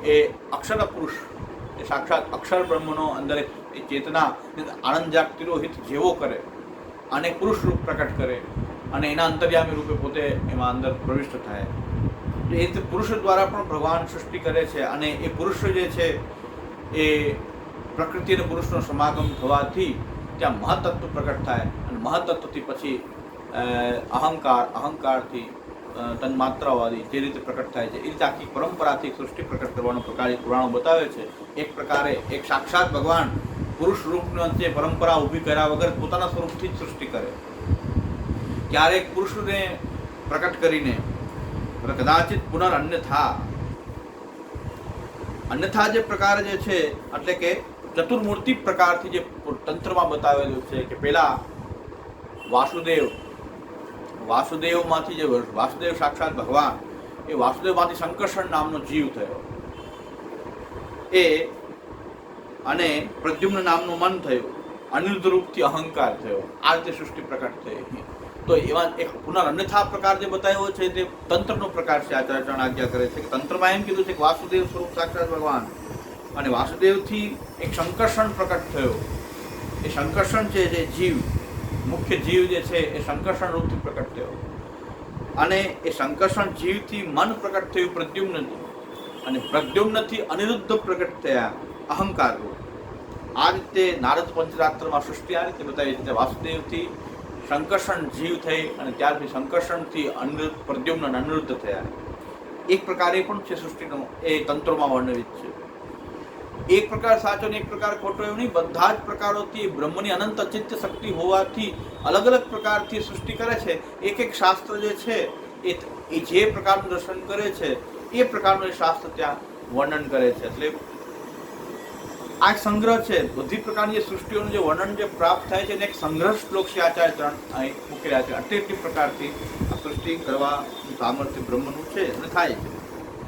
એ અક્ષર પુરુષ, એ સાક્ષાત અક્ષર બ્રહ્મનો અંદર એ ચેતના આનંદ જાગતિરોહિત જેવો કરે અને પુરુષ રૂપ પ્રકટ કરે અને એના અંતર્યામી રૂપે પોતે એમાં અંદર પ્રવિષ્ટ થાય. એ રીતે પુરુષ દ્વારા પણ ભગવાન સૃષ્ટિ કરે છે. અને એ પુરુષ જે છે એ પ્રકૃતિ અને પુરુષનો સમાગમ થવાથી ત્યાં મહત્તત્વ પ્રકટ થાય અને મહત્તત્વથી પછી અહંકારથી તન્માત્રાવાદી જે રીતે પ્રકટ થાય છે એ રીતે આખી પરંપરાથી સૃષ્ટિ પ્રકટ કરવાનો પ્રકાર એ પુરાણો બતાવે છે. એક પ્રકારે એક સાક્ષાત ભગવાન પુરુષ રૂપનો અંતે પરંપરા ઊભી કર્યા વગર પોતાના સ્વરૂપથી જ સૃષ્ટિ કરે. ક્યારેક પુરુષને પ્રકટ કરીને કદાચિત પુનર અન્યથા જે પ્રકાર જે છે એટલે કે ચતુર્મૂર્તિ પ્રકારથી જે તંત્રમાં બતાવેલું છે કે પેલા વાસુદેવમાંથી જે વાસુદેવ સાક્ષાત ભગવાન, એ વાસુદેવમાંથી સંકર્ષણ નામનો જીવ થયો, એ અને પ્રદ્યુમ્ન નામનું મન થયું, અનિરુદ્ધ રૂપથી અહંકાર થયો. આ રીતે સૃષ્ટિ પ્રકટ થઈ. તો એવા એક પુનરન્યથા પ્રકાર જે બતાવ્યો છે તે તંત્રનો પ્રકાર છે. આચાર્ય આજ્ઞા કરે છે કે તંત્રમાં એમ કીધું છે કે વાસુદેવ સ્વરૂપ સાક્ષાત ભગવાન અને વાસુદેવથી એક સંકર્ષણ પ્રકટ થયો. એ સંકર્ષણ છે જે જીવ, મુખ્ય જીવ જે છે એ સંકર્ષણ રૂપથી પ્રકટ થયો અને એ સંકર્ષણ જીવથી મન પ્રકટ થયું પ્રદ્યુમ્નથી, અને પ્રદ્યુમ્નથી અનિરુદ્ધ પ્રકટ થયા અહંકાર રૂપ. આ રીતે નારદ પંચરાત્રમાં સૃષ્ટિ આ રીતે બતાવી છે. વાસુદેવથી સંકર્ષણ જીવ થઈ અને ત્યારથી સંકર્ષણથી અનિરુદ્ધ પ્રદ્યુમ્ન અનિરુદ્ધ થયા. એક પ્રકાર એ પણ છે સૃષ્ટિનો, એ તંત્રોમાં વર્ણવિત છે. એક પ્રકાર સાચો ને એક પ્રકાર ખોટો એવું નહીં. બધા જ પ્રકારોથી બ્રહ્મની અનંત અચિત્ય શક્તિ હોવાથી અલગ અલગ પ્રકારથી સૃષ્ટિ કરે છે. એક એક શાસ્ત્ર જે છે એ જે પ્રકારનું દર્શન કરે છે એ પ્રકારનું એ શાસ્ત્ર ત્યાં વર્ણન કરે છે. એટલે આ એક સંગ્રહ છે. બધી પ્રકારની જે સૃષ્ટિઓનું જે વર્ણન જે પ્રાપ્ત થાય છે એને એક સંગ્રહ શ્લોક છે આચાર્ય અહીં મૂકી રહ્યા છે. આટલી પ્રકારથી આ સૃષ્ટિ કરવાનું સામર્થ્ય બ્રહ્મનું છે અને થાય છે.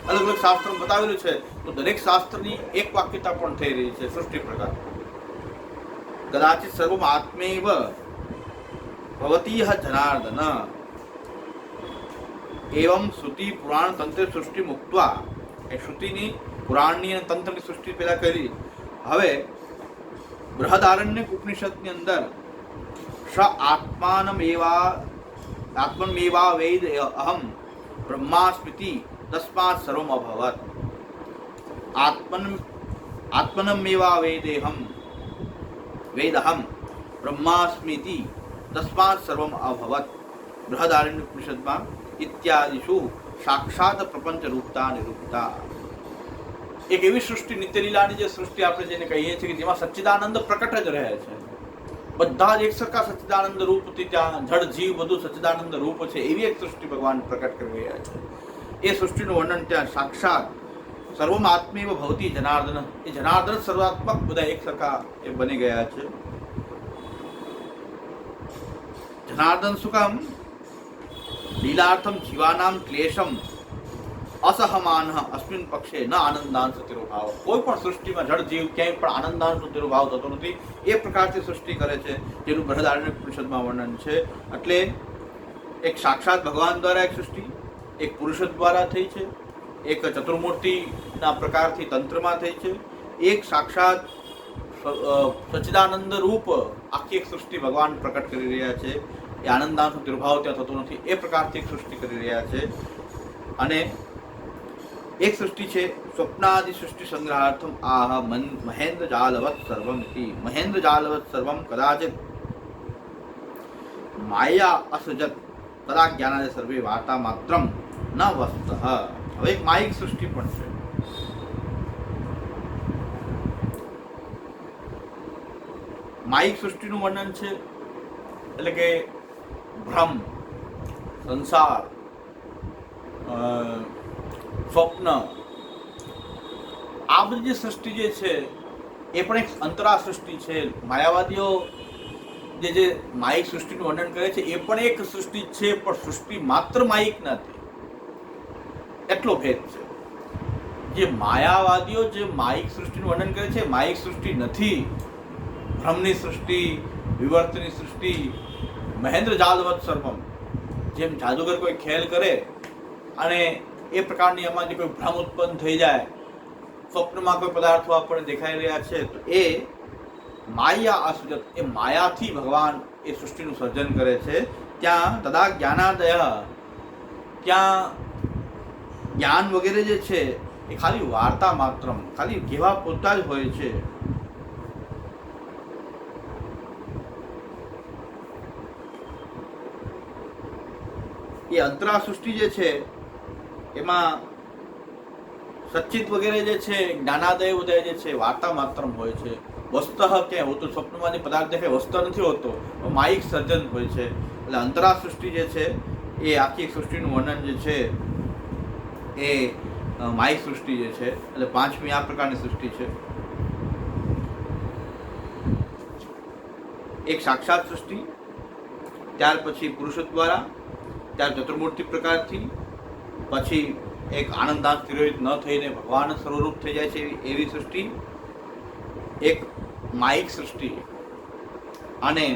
અલગ અલગ શાસ્ત્રો બતાવેલું છે તો દરેક શાસ્ત્રની એક વાક્યતા પણ થઈ રહી છે સૃષ્ટિ પ્રકાર. કદાચિત સર્વમ આત્મૈવ ભવતી જનાર્દન એવમ શ્રુતિ પુરાણ તંત્ર સૃષ્ટિ મુક્ત્વા. એ શ્રુતિની પુરાણની અને તંત્રની સૃષ્ટિ પેદા કરી. હવે બૃહદારણ્યક ઉપનિષદની અંદર સ આત્મન્મેવા વેદ અહમ બ્રહ્માસ્મિતિ તસ્માત સર્વમ અભવત. આત્મનમેવા વેદહમ બ્રહ્માસ્મિતિ તસ્માત સર્વમ અભવત. બૃહદારણ્યક ઉપનિષદમાં ઇત્યાદિષુ સાક્ષાત પ્રપંચ રૂપતા નિરૂપતા. એક એવી સૃષ્ટિ નિત્યલીલાની જે સૃષ્ટિ આપણે જેને કહીએ છીએ કે જેમાં સચ્ચિદાનંદ પ્રકટ જ રહે છે. બધા જ એક સરખા સચ્ચિદાનંદ રૂપથી ત્યાં જળ જીવ બધું સચ્ચિદાનંદ રૂપ છે. એવી એક સૃષ્ટિ ભગવાન પ્રકટ કરી રહ્યા છે. એ સૃષ્ટિનું વર્ણન ત્યાં સાક્ષાત સર્વમ આત્મૈવ ભવતી જનાર્દન. એ જનાર્દન સર્વાત્મક બધા એક સરખા એ બની ગયા છે. જનાર્દન સુખમ લીલાર્થમ જીવાનામ ક્લેશમ અસહમાન અસ્મિન પક્ષે ન આનંદાંશ તિરુભાવ. કોઈ પણ સૃષ્ટિમાં જળ જીવ ક્યાંય પણ આનંદાંશ તિરુભાવ થતો નથી. એ પ્રકારથી સૃષ્ટિ કરે છે જેનું બૃહદારણ્યક ઉપનિષદમાં વર્ણન છે. એટલે એક સાક્ષાત ભગવાન દ્વારા એક સૃષ્ટિ એક પુરુષ દ્વારા થઈ છે એક ચતુર્મૂર્તિના પ્રકારથી તંત્રમાં થઈ છે, એક સાક્ષાત સચ્ચિદાનંદ રૂપ આખી એક સૃષ્ટિ ભગવાન પ્રકટ કરી રહ્યા છે. એ આનંદાંશનો તિર્ભાવ ત્યાં થતો નથી એ પ્રકારથી એક સૃષ્ટિ કરી રહ્યા છે. અને એક સૃષ્ટિ છે સ્વપ્નાદિ સૃષ્ટિ સંગ્રહાર્થમ આહ મહેન્દ્ર જાલવત સર્વમ ઇતિ. મહેન્દ્ર જાલવત સર્વમ કદાચિત માયા અસજત તદા જ્ઞાનાદિ સર્વે વાર્તા માત્રમ ન વસ્તઃ. હવે એક માયિક સૃષ્ટિ પણ છે. માયિક સૃષ્ટિનું વર્ણન છે એટલે કે ભ્રમ, સંસાર, સ્વપ્ન, આ બધી જે સૃષ્ટિ જે છે એ પણ એક અંતરા સૃષ્ટિ છે. માયાવાદીઓ જે માયિક સૃષ્ટિનું વર્ણન કરે છે એ પણ એક સૃષ્ટિ છે, પણ સૃષ્ટિ માત્ર માયિક નથી, એટલો ભેદ છે. જે માયાવાદીઓ જે માયિક સૃષ્ટિનું વર્ણન કરે છે માયિક સૃષ્ટિ નથી, ભ્રમની સૃષ્ટિ, વિવર્તની સૃષ્ટિ, મહેન્દ્ર જાલવત સર્વમ. જેમ જાદુગર કોઈ ખેલ કરે અને એ પ્રકારની એમાં જે કોઈ ભ્રમ ઉત્પન્ન થઈ જાય, સ્વપ્નમાં કોઈ પદાર્થો આપણને દેખાઈ રહ્યા છે, તો એ માયા અસુજત, એ માયાથી ભગવાન એ સૃષ્ટિનું સર્જન કરે છે. ત્યાં તદા જ્ઞાનાદય, ત્યાં જ્ઞાન વગેરે જે છે એ ખાલી વાર્તા માત્રમ, ખાલી કહેવા પૂરતા જ હોય છે. એ અંતરા સૃષ્ટિ જે છે એમાં સચ્ચિત વગેરે જે છે, જ્ઞાનાદય ઉદય જે છે વાર્તા માત્ર હોય છે. વસ્ત ક્યાં હોતું, સ્વપ્નમાં જે પદાર્થ દેખાય વસ્ત નથી હોતો, માયિક સર્જન હોય છે. એટલે અંતરા સૃષ્ટિ જે છે એ આખી સૃષ્ટિનું વર્ણન જે છે એ માયિક સૃષ્ટિ જે છે, એટલે પાંચમી આ પ્રકારની સૃષ્ટિ છે. એક સાક્ષાત સૃષ્ટિ, ત્યાર પછી પુરુષ દ્વારા, ત્યાર ચતુર્મૂર્તિ પ્રકારથી, પછી એક આનંદાંશ તિરોહિત ન થઈને ભગવાન સ્વરૂપ થઈ જાય છે એવી સૃષ્ટિ, એક માયિક સૃષ્ટિ, અને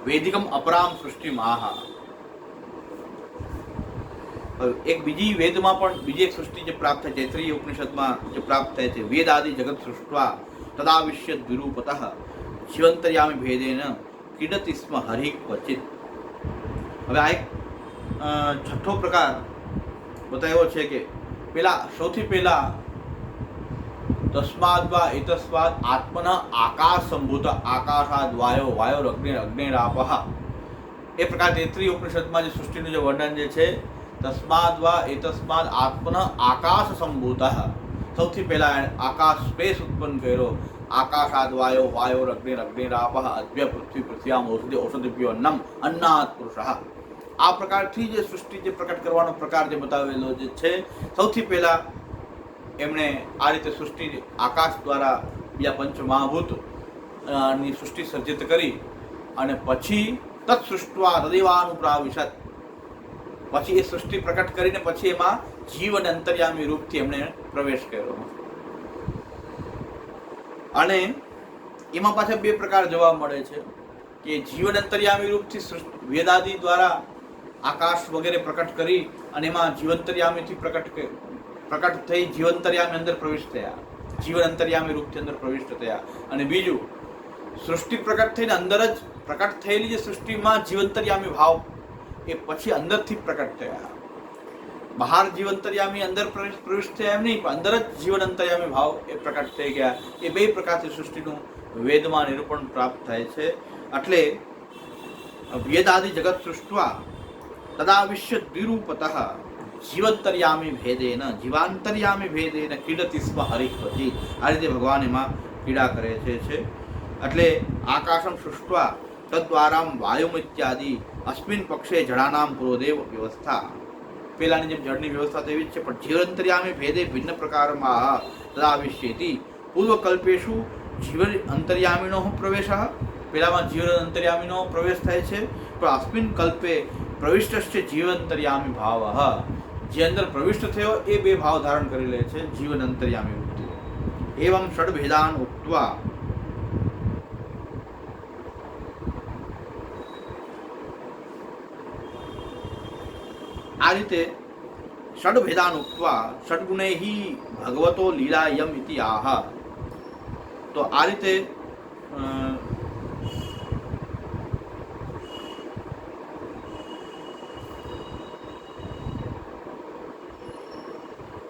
વેદિકમ અપરામ સૃષ્ટિ મહા. એક બીજી વેદમાં પણ બીજી એક સૃષ્ટિ જે પ્રાપ્ત થાય, તૈત્રીય ઉપનિષદમાં જે પ્રાપ્ત થાય છે, વેદ આદિ જગત સૃષ્ટવા તદાવિશ્ય વિરૂપતઃ જીવંતર્યામી ભેદેન ક્રીડતિ સ્મ હરિ ક્વચિત. હવે આ એક છઠ્ઠો પ્રકાર બતાવ્યો છે કે પેલા સૌથી પહેલા તસ્માદ વા એતસ્માદ આત્મન આકાશ સંભૂત આકાશાદ વાયો વાયો અગ્નિરાપઃ. એ પ્રકાર તૈત્રીય ઉપનિષદમાં જે સૃષ્ટિનું જે વર્ણન જે છે, તસ્માદ વા એતસ્માદ આત્મન આકાશ સંભૂત, સૌથી પહેલા આકાશ સ્પેસ ઉત્પન્ન કર્યો. આકાશાદ વાયો વાયો અગ્નિરાપઃ અદ્ય પૃથ્વી પૃથ્વ્યામ ઔષધિ ઔષધિભ્યો અન્નમ અન્નાદ પુરુષઃ. આ પ્રકારથી જે સૃષ્ટિ જે પ્રકટ કરવાનો પ્રકાર જે બતાવેલો જે છે, સૌથી પહેલા એમણે આ રીતે સૃષ્ટિ આકાશ દ્વારા બીજા પંચમહાભૂત ની સૃષ્ટિ સર્જિત કરી, અને પછી તત્સૃષ્ટવા તદેવાનુપ્રાવિશત, પછી એ સૃષ્ટિ પ્રકટ કરીને પછી એમાં જીવન અંતર્યામી રૂપથી એમણે પ્રવેશ કર્યો. અને એમાં પાછા બે પ્રકાર જોવા મળે છે કે જીવન અંતર્યામી રૂપથી વેદાદિ દ્વારા આકાશ વગેરે પ્રકટ કરી અને એમાં જીવંતર્યામીથી પ્રકટ થઈ જીવંતર્યામી અંદર પ્રવિષ્ટ થયા, જીવન અંતર્યામી રૂપથી અંદર પ્રવિષ્ટ થયા. અને બીજું સૃષ્ટિ પ્રકટ થઈને અંદર જ પ્રકટ થયેલી જે સૃષ્ટિમાં જીવંતર્યામી ભાવ એ પછી અંદરથી પ્રકટ થયા. બહાર જીવંતર્યામી અંદર પ્રવિષ્ટ થયા એમ નહીં, પણ અંદર જ જીવન અંતર્યામી ભાવ એ પ્રકટ થઈ ગયા. એ બે પ્રકારથી સૃષ્ટિનું વેદમાં નિરૂપણ પ્રાપ્ત થાય છે. એટલે વેદાદિ જગત સૃષ્ટવા તદાવિશ્ય દ્વિરૂપતઃ જીવંતર્યામી ભેદેન જીવાંતર્યામી ભેદેન ક્રીડતિ સ્મ હરિક્વચિ. આ રીતે ભગવાન એમાં ક્રીડા કરે છે. એટલે આકાશમ સૃષ્ટવા તદ્વારામ વાયુમ ઇત્યાદિ અસ્મિન પક્ષે જળાનામ પૂર્વદેવ વ્યવસ્થા. પેલાની જેમ જળની વ્યવસ્થા તો એવી જ છે, પણ જીવંતર્યામી ભેદે ભિન્ન પ્રકારમાં તદાવિશ્યેતિ પૂર્વકલ્પેશુ જીવન અંતર્યામીનો પ્રવેશ, પેલામાં જીવન અંતર્યામીનો પ્રવેશ થાય છે, પણ અસ્મિન કલ્પે પ્રવિષ્ટ જીવંતર્યામી ભાવ, જે અંદર પ્રવિષ્ટ થયો એ બે ભાવ ધારણ કરી લે છે જીવન અંતર્યામી વૃત્તિ. એવં ષડભેદાન ઉક્ત્વા આ રીતે षड्भेदान उक्त्वा षड्गुणैः भगवतो लीलायम इति आह। तो आ રીતે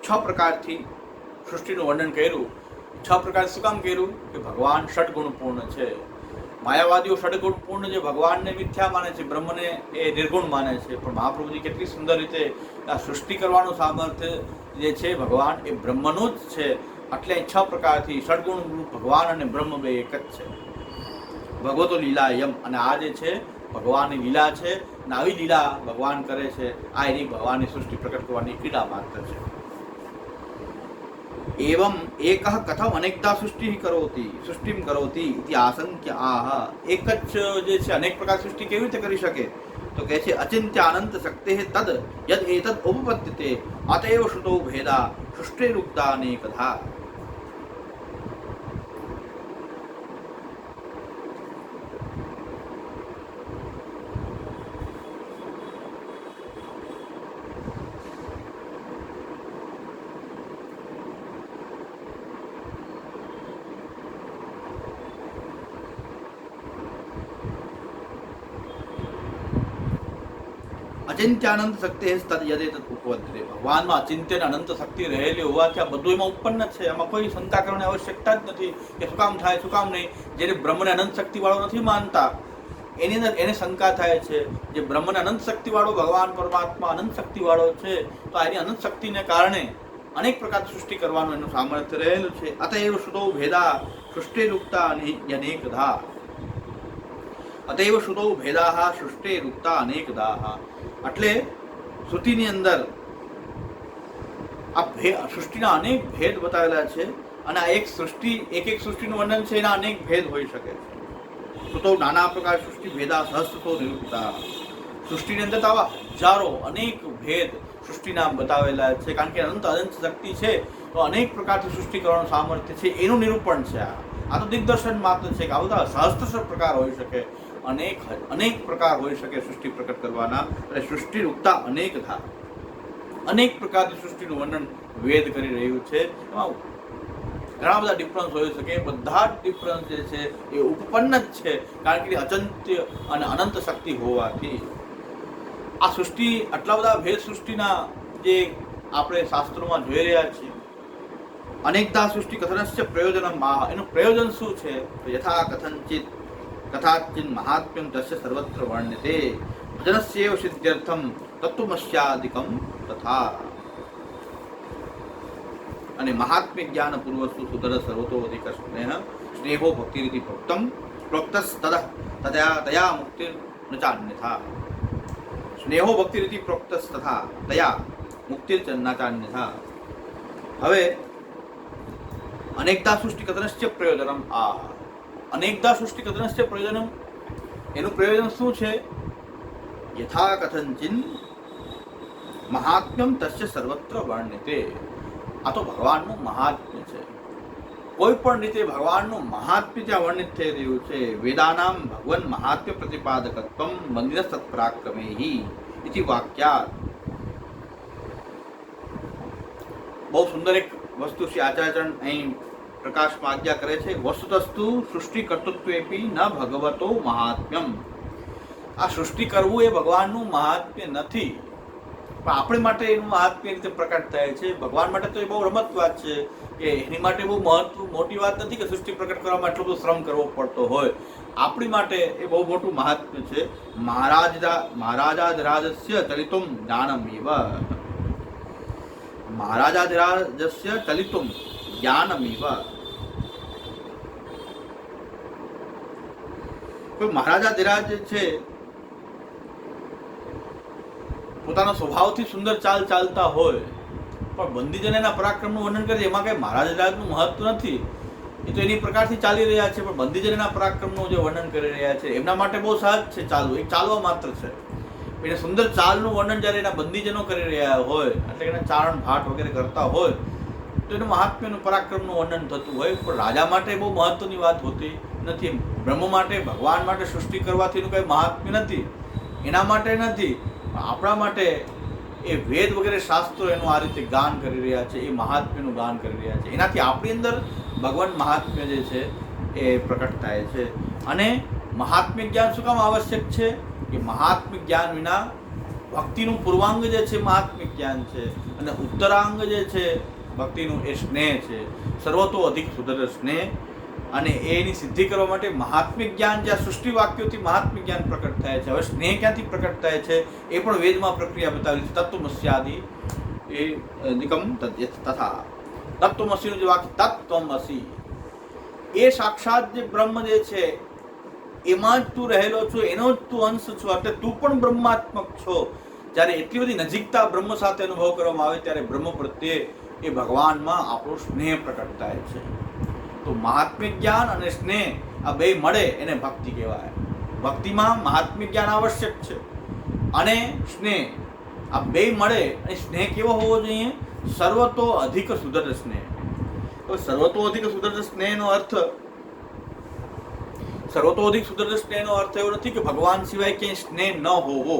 છ પ્રકારથી સૃષ્ટિનું વર્ણન કર્યું. છ પ્રકાર શું કામ કર્યું? કે ભગવાન ષડગુણપૂર્ણ છે. માયાવાદીઓ ષડગુણપૂર્ણ જે ભગવાનને મિથ્યા માને છે, બ્રહ્મને એ નિર્ગુણ માને છે, પણ મહાપ્રભુજી કેટલી સુંદર રીતે આ સૃષ્ટિ કરવાનું સામર્થ્ય જે છે ભગવાન એ બ્રહ્મનું જ છે. એટલે છ પ્રકારથી ષડગુણ ભગવાન અને બ્રહ્મ બે એક જ છે. ભગવતો લીલા યમ, અને આ જે છે ભગવાનની લીલા છે, અને આવી લીલા ભગવાન કરે છે. આ એની ભગવાનની સૃષ્ટિ પ્રકટ કરવાની ક્રીડા માત્ર છે. एवं एक कथम अनेकता सृष्टि सृष्टिम करोति इति आशंक्य आह. एक जे छे अनेक प्रकार सृष्टि केवी रीते करी शके? तो कहे छे अचिंत्य अनंत शक्ति तद यद एतद उपपद्यते अतएव श्रुतौ भेदा सृष्टिरुक्ता अनेकधा. અચિંત્યાનંત શક્તિ તદ યદેતદ ઉપવદ્યતે. ભગવાનમાં અચિંત્ય અને અનંત શક્તિ રહેલી હોવાથી આ બધું એમાં ઉત્પન્ન જ છે. એમાં કોઈ શંકા કરવાની આવશ્યકતા જ નથી કે શું કામ થાય, શું કામ નહીં. જેને બ્રહ્મને અનંત શક્તિવાળો નથી માનતા એની અંદર એને શંકા થાય છે. જે બ્રહ્મને અનંત શક્તિવાળો ભગવાન પરમાત્મા અનંત શક્તિવાળો છે, તો એની અનંત શક્તિને કારણે અનેક પ્રકારની સૃષ્ટિ કરવાનું એનું સામર્થ્ય રહેલું છે. અતએવ શ્રુતૌ ભેદા સૃષ્ટિરુક્તા અનેકધા. અતએવ શ્રુતૌ ભેદા સૃષ્ટિરુક્તા અનેકધા. એટલે શ્રુતિની અંદર આ સૃષ્ટિના અનેક ભેદ બતાવેલા છે, અને આ એક સૃષ્ટિ એક સૃષ્ટિનું વર્ણન છે, એના અનેક ભેદ હોઈ શકે છે. શ્રુતો નાના પ્રકાર સૃષ્ટિ ભેદા સહસ્રતો નિરૂપિતા. સૃષ્ટિની અંદર તો આવા હજારો અનેક ભેદ સૃષ્ટિના બતાવેલા છે, કારણ કે અનંત શક્તિ છે, તો અનેક પ્રકારથી સૃષ્ટિ કરવાનું સામર્થ્ય છે, એનું નિરૂપણ છે. આ તો દિગ્દર્શન માત્ર છે કે આ બધા સહસ્ત્ર પ્રકાર હોઈ શકે, અનેક પ્રકાર હોઈ શકે સૃષ્ટિ પ્રકટ કરવાના. એટલે સૃષ્ટિ રૂપતા અનેકધા, અનેક પ્રકારની સૃષ્ટિનું વર્ણન વેદ કરી રહ્યું છે. એમાં ઘણા બધા ડિફરન્સ હોઈ શકે. બધા જ ડિફરન્સ જે છે એ ઉપપન્ન જ છે, કારણ કે અચંત્ય અને અનંત શક્તિ હોવાથી આ સૃષ્ટિ આટલા બધા ભેદ સૃષ્ટિના જે આપણે શાસ્ત્રોમાં જોઈ રહ્યા છીએ. અનેકધા સૃષ્ટિ કથનસ્ય પ્રયોજનમ આહ. એનું પ્રયોજન શું છે? યથા કથનચિત કથાચિન મહાત્મ્યમ તસ્ય સર્વત્ર વર્ણ્યતે ભજનસ્યૈવ સિદ્ધ્યર્થમ તત્વમસ્યાદિકમ તથા. અને મહાત્મ્ય જ્ઞાન પૂર્વસ્તુ સુધર સર્વતો અધિક સ્નેહો ભક્તિરીતિ પ્રોક્તમ પ્રોક્તસ તયા મુક્તિર ન ચાન્યથા. સ્નેહો ભક્તિરીતિ પ્રોક્તસ તથા તયા મુક્તિર ન ચાન્યથા. હવે અનેકતા સૃષ્ટિ કથનસ્ય પ્રયોજનમ આહ. અનેકતા સૃષ્ટિ કથનસ્ય પ્રયોજનમ, એનું પ્રયોજન શું છે? યથા કથંચિન મહાત્મ્યમ તસ્ય સર્વત્ર વર્ણ્યતે. આ તો ભગવાનનું મહાત્મ્ય છે. કોઈ પણ રીતે ભગવાનનું મહાત્મ્ય ત્યાં વર્ણિત થઈ રહ્યું છે. વેદાનામ ભગવન મહાત્મ્ય પ્રતિપાદકત્વમ મંદિર સત્પરાક્રમેહી ઇતિ વાક્યાત. બહુ સુંદર એક વસ્તુ શ્રી આચાર્યચરણ અહીં પ્રકાશમાં આજ્ઞા કરે છે. વસ્તુતસ્તુ સૃષ્ટિ કર્તૃત્વેપી ન ભગવતો મહાત્મ્યમ. આ સૃષ્ટિ કરવું એ ભગવાનનું મહાત્મ્ય નથી, પણ આપણી માટે એનું મહાત્મ્ય રીતે પ્રકટ થાય છે. ભગવાન માટે તો એ બહુ રમત વાત છે કે એની માટે બહુ મોટી વાત નથી કે સૃષ્ટિ પ્રકટ કરવામાં એટલો બધો શ્રમ કરવો પડતો હોય. આપણી માટે એ બહુ મોટું મહાત્મ્ય છે. મહારાજાધિરાજસ્ય ચલિતુમ જ્ઞાનમેવ. મહારાજાધિરાજસ્ય ચલિતુમ જ્ઞાનમેવ. કોઈ મહારાજાધિરાજ છે પોતાના સ્વભાવથી સુંદર ચાલ ચાલતા હોય, પણ બંદીજન એના પરાક્રમનું વર્ણન કરે એમાં કઈ મહારાજાધિરાજનું મહત્વ નથી. એ તો એની પ્રકારથી ચાલી રહ્યા છે, પણ બંદીજન એના પરાક્રમનું જે વર્ણન કરી રહ્યા છે એમના માટે બહુ સહજ છે ચાલવું. એ ચાલવા માત્ર છે. એને સુંદર ચાલનું વર્ણન જ્યારે એના બંદીજનો કરી રહ્યા હોય, એટલે એના ચારણ ભાટ વગેરે કરતા હોય, તો એનું મહાત્મ્યનું પરાક્રમનું વર્ણન થતું હોય. પણ રાજા માટે બહુ મહત્વની વાત હોતી નથી. બ્રહ્મ માટે, ભગવાન માટે સૃષ્ટિ કરવાથી એનું કંઈ મહાત્મ્ય નથી, એના માટે નથી. આપણા માટે એ વેદ વગેરે શાસ્ત્રો એનું આ રીતે ગાન કરી રહ્યા છે, એ મહાત્મ્યનું ગાન કરી રહ્યા છે. એનાથી આપણી અંદર ભગવાન મહાત્મ્ય જે છે એ પ્રકટ થાય છે. અને મહાત્મ્ય જ્ઞાન શું કામ આવશ્યક છે કે મહાત્મ્ય જ્ઞાન વિના ભક્તિનું પૂર્વાંગ જે છે મહાત્મ્ય જ્ઞાન છે, અને ઉત્તરાંગ જે છે ભક્તિનું એ સ્નેહ છે, સર્વતો અધિક સુધર સ્નેહ. અને એની સિદ્ધિ કરવા માટે મહાત્મ્ય જ્ઞાન, જ્યાં સૃષ્ટિ વાક્યોથી મહાત્મ્ય જ્ઞાન પ્રકટ થાય છે. હવે સ્નેહ ક્યાંથી પ્રકટ થાય છે એ પણ વેદમાં પ્રક્રિયા બતાવી છે. તત્વમસ્યાદિ એ નિકમ તથા તત્વમસીનું જે વાક્ય તત્વમસી એ સાક્ષાત જે બ્રહ્મ જે છે એમાં જ તું રહેલો છો, એનો જ તું અંશ છો, એટલે તું પણ બ્રહ્માત્મક છો. જ્યારે એટલી બધી નજીકતા બ્રહ્મ સાથે અનુભવ કરવામાં આવે ત્યારે બ્રહ્મ પ્રત્યે એ ભગવાનમાં આપણો સ્નેહ પ્રકટ થાય છે. તો મહાત્મ્ય જ્ઞાન અને સ્નેહ આ બે મળે એને ભક્તિ કહેવાય. ભક્તિમાં મહાત્મ્ય જ્ઞાન આવશ્યક છે અને સ્નેહ આ બે મળે. અને સ્નેહ કેવો હોવો જોઈએ? સર્વતો અધિક સુદૃઢ સ્નેહ. તો સર્વતો અધિક સુદૃઢ સ્નેહનો અર્થ એવો નથી કે ભગવાન સિવાય ક્યાંય સ્નેહ ન હોવો.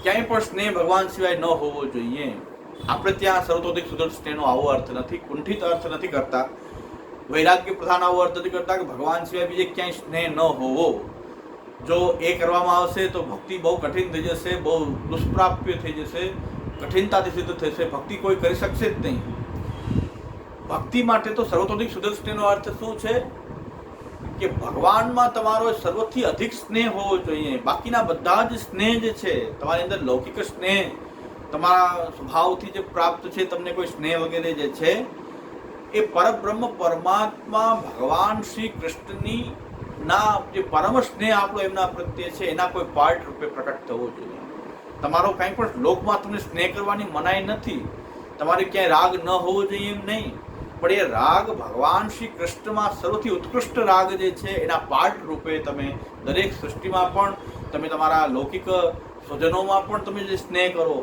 ક્યાંય પણ સ્નેહ ભગવાન સિવાય ન હોવો જોઈએ. આપણે ત્યાં સર્વતોધિક સુદૃઢ સ્નેહનો આવો અર્થ નથી, કુંઠિત અર્થ નથી કરતા. વૈરાગ્ય પ્રધાન આવો અર્થ નથી કરતા કે ભગવાન સિવાય બીજે ક્યાંય સ્નેહ ન હોવો. જો એ કરવામાં આવશે તો ભક્તિ બહુ કઠિન થઈ જશે, બહુ દુષ્પ્રાપ્ય થઈ જશે, કઠિનતાથી સિદ્ધ થશે, ભક્તિ કોઈ કરી શકશે જ નહીં. ભક્તિ માટે તો સર્વતોધિક સુદૃઢ સ્નેહનો અર્થ શું છે કે ભગવાનમાં તમારો સર્વથી અધિક સ્નેહ હોવો જોઈએ. બાકીના બધા જ સ્નેહ જે છે તમારી અંદર લૌકિક સ્નેહ, તમારા સ્વભાવથી જે પ્રાપ્ત છે તમને કોઈ સ્નેહ વગેરે જે છે એ પરબ્રહ્મ પરમાત્મા ભગવાન શ્રી કૃષ્ણની ના જે પરમ સ્નેહ આપણો એમના પ્રત્યે છે એના કોઈ પાર્ટ રૂપે પ્રકટ થવો જોઈએ. તમારો કંઈ પણ લોકમાં તમને સ્નેહ કરવાની મનાઈ નથી, તમારે ક્યાંય રાગ ન હોવો જોઈએ એમ નહીં, પણ એ રાગ ભગવાન શ્રી કૃષ્ણમાં સૌથી ઉત્કૃષ્ટ રાગ જે છે એના પાર્ટ રૂપે તમે દરેક સૃષ્ટિમાં પણ તમે તમારા લૌકિક સ્વજનોમાં પણ તમે જે સ્નેહ કરો,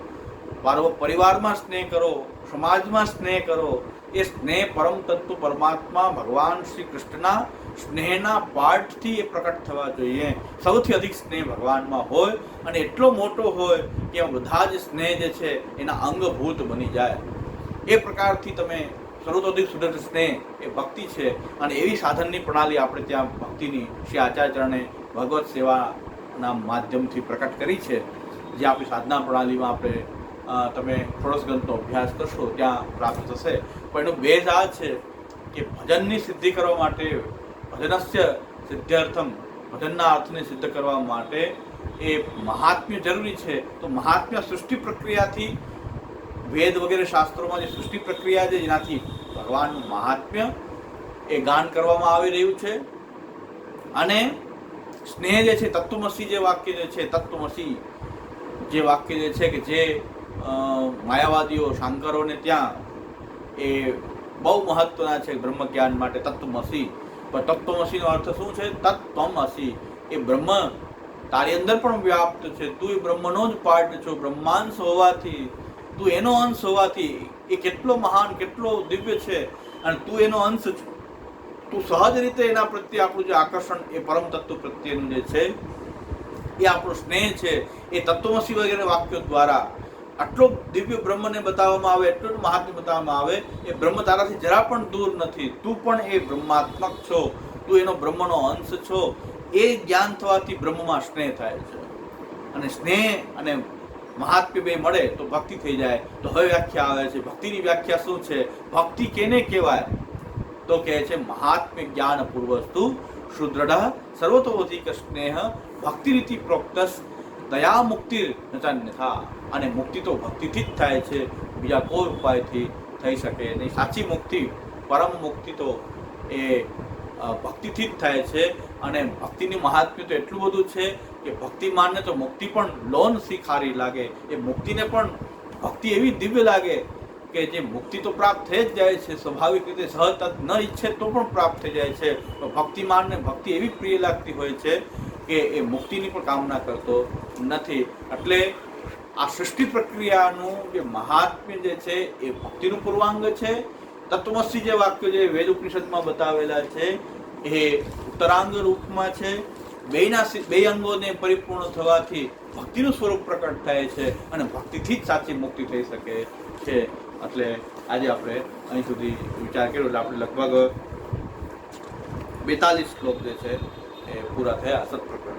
પરિવારમાં સ્નેહ કરો, સમાજમાં સ્નેહ કરો, એ સ્નેહ પરમ તત્વ પરમાત્મા ભગવાન શ્રી કૃષ્ણના સ્નેહના પાઠથી એ પ્રકટ થવા જોઈએ. સૌથી અધિક સ્નેહ ભગવાનમાં હોય અને એટલો મોટો હોય કે બધા જ સ્નેહ જે છે એના અંગભૂત બની જાય. એ પ્રકારથી તમે સર્વતોધિક સુદૃઢ સ્નેહ એ ભક્તિ છે. અને એવી સાધનની પ્રણાલી આપણે ત્યાં ભક્તિની શ્રી આચાર્યચરણે ભગવત સેવાના માધ્યમથી પ્રકટ કરી છે, જે આપણી સાધના પ્રણાલીમાં આપણે તમે ષોડશ ગ્રંથનો અભ્યાસ કરશો ત્યાં પ્રાપ્ત થશે. પણ એનો બેઝ આ છે કે ભજનની સિદ્ધિ કરવા માટે, ભજનસ્ય સિદ્ધ્યર્થમ, ભજનના અર્થને સિદ્ધ કરવા માટે એ મહાત્મ્ય જરૂરી છે. તો મહાત્મ્ય સૃષ્ટિ પ્રક્રિયાથી, વેદ વગેરે શાસ્ત્રોમાં જે સૃષ્ટિ પ્રક્રિયા છે જેનાથી ભગવાનનું મહાત્મ્ય એ ગાન કરવામાં આવી રહ્યું છે. અને સ્નેહ જે છે, તત્વમસી જે વાક્ય જે છે, તત્વમસી જે વાક્ય જે છે કે જે માયાવાદીઓ શાંકરોને ત્યાં એ બહુ મહત્વના છે બ્રહ્મ જ્ઞાન માટે. તત્વમસી, પણ તત્વમસીનો અર્થ શું છે? તત્વમસી એ બ્રહ્મ તારી અંદર પણ વ્યાપ્ત છે, તું એ બ્રહ્મનો જ પાર્ટ છો. બ્રહ્માંશ હોવાથી, તું એનો અંશ હોવાથી એ કેટલો મહાન, કેટલો દિવ્ય છે અને તું એનો અંશ છો. તું સહજ રીતે એના પ્રત્યે આપણું જે આકર્ષણ એ પરમ તત્વ પ્રત્યેનું જે છે એ આપણો સ્નેહ છે. એ તત્વમસી વગેરે વાક્યો દ્વારા આટલો દિવ્ય બ્રહ્મને બતાવવામાં આવે, એટલું જ મહાત્મ્ય બતાવવામાં આવે. એ બ્રહ્મ તારાથી જરા પણ દૂર નથી, તું પણ એ બ્રહ્માત્મક છો, તું એનો બ્રહ્મનો અંશ છો. એ જ્ઞાન થવાથી બ્રહ્મમાં સ્નેહ થાય છે. અને સ્નેહ અને મહાત્મ્ય બે મળે તો ભક્તિ થઈ જાય. તો હવે વ્યાખ્યા આવે છે. ભક્તિની વ્યાખ્યા શું છે? ભક્તિ કેને કહેવાય? તો કહે છે મહાત્મ્ય જ્ઞાન પૂર્વસ્તુ સુદૃઢ સર્વતોધિક સ્નેહ ભક્તિ રીતિ પ્રોક્તસ દયા મુક્તિ નચન્યથા. અને મુક્તિ તો ભક્તિથી જ થાય છે, બીજા કોઈ ઉપાયથી થઈ શકે નહીં. સાચી મુક્તિ, પરમ મુક્તિ તો એ ભક્તિથી જ થાય છે. અને ભક્તિનું મહાત્મ્ય તો એટલું બધું છે કે ભક્તિમાનને તો મુક્તિ પણ લોન શીખારી લાગે. એ મુક્તિને પણ ભક્તિ એવી દિવ્ય લાગે કે જે મુક્તિ તો પ્રાપ્ત થઈ જ જાય છે, સ્વાભાવિક રીતે સહજ ન ઈચ્છે તો પણ પ્રાપ્ત થઈ જાય છે. તો ભક્તિમાનને ભક્તિ એવી પ્રિય લાગતી હોય છે કે એ મુક્તિની પણ કામના કરતો નથી. એટલે આ સૃષ્ટિ પ્રક્રિયાનું જે મહાત્મ્ય જે છે એ ભક્તિનું પૂર્વાંગ છે. તત્વમસી જે વાક્યો જે વેદ ઉપનિષદમાં બતાવેલા છે એ ઉત્તરાંગ રૂપમાં છે. બે અંગોને પરિપૂર્ણ થવાથી ભક્તિનું સ્વરૂપ પ્રકટ થાય છે અને ભક્તિથી જ સાચી મુક્તિ થઈ શકે છે. એટલે આજે આપણે અહીં સુધી વિચાર કર્યો એટલે આપણે લગભગ 42 શ્લોક જે છે એ પૂરા થયા સત્પ્રકરણ.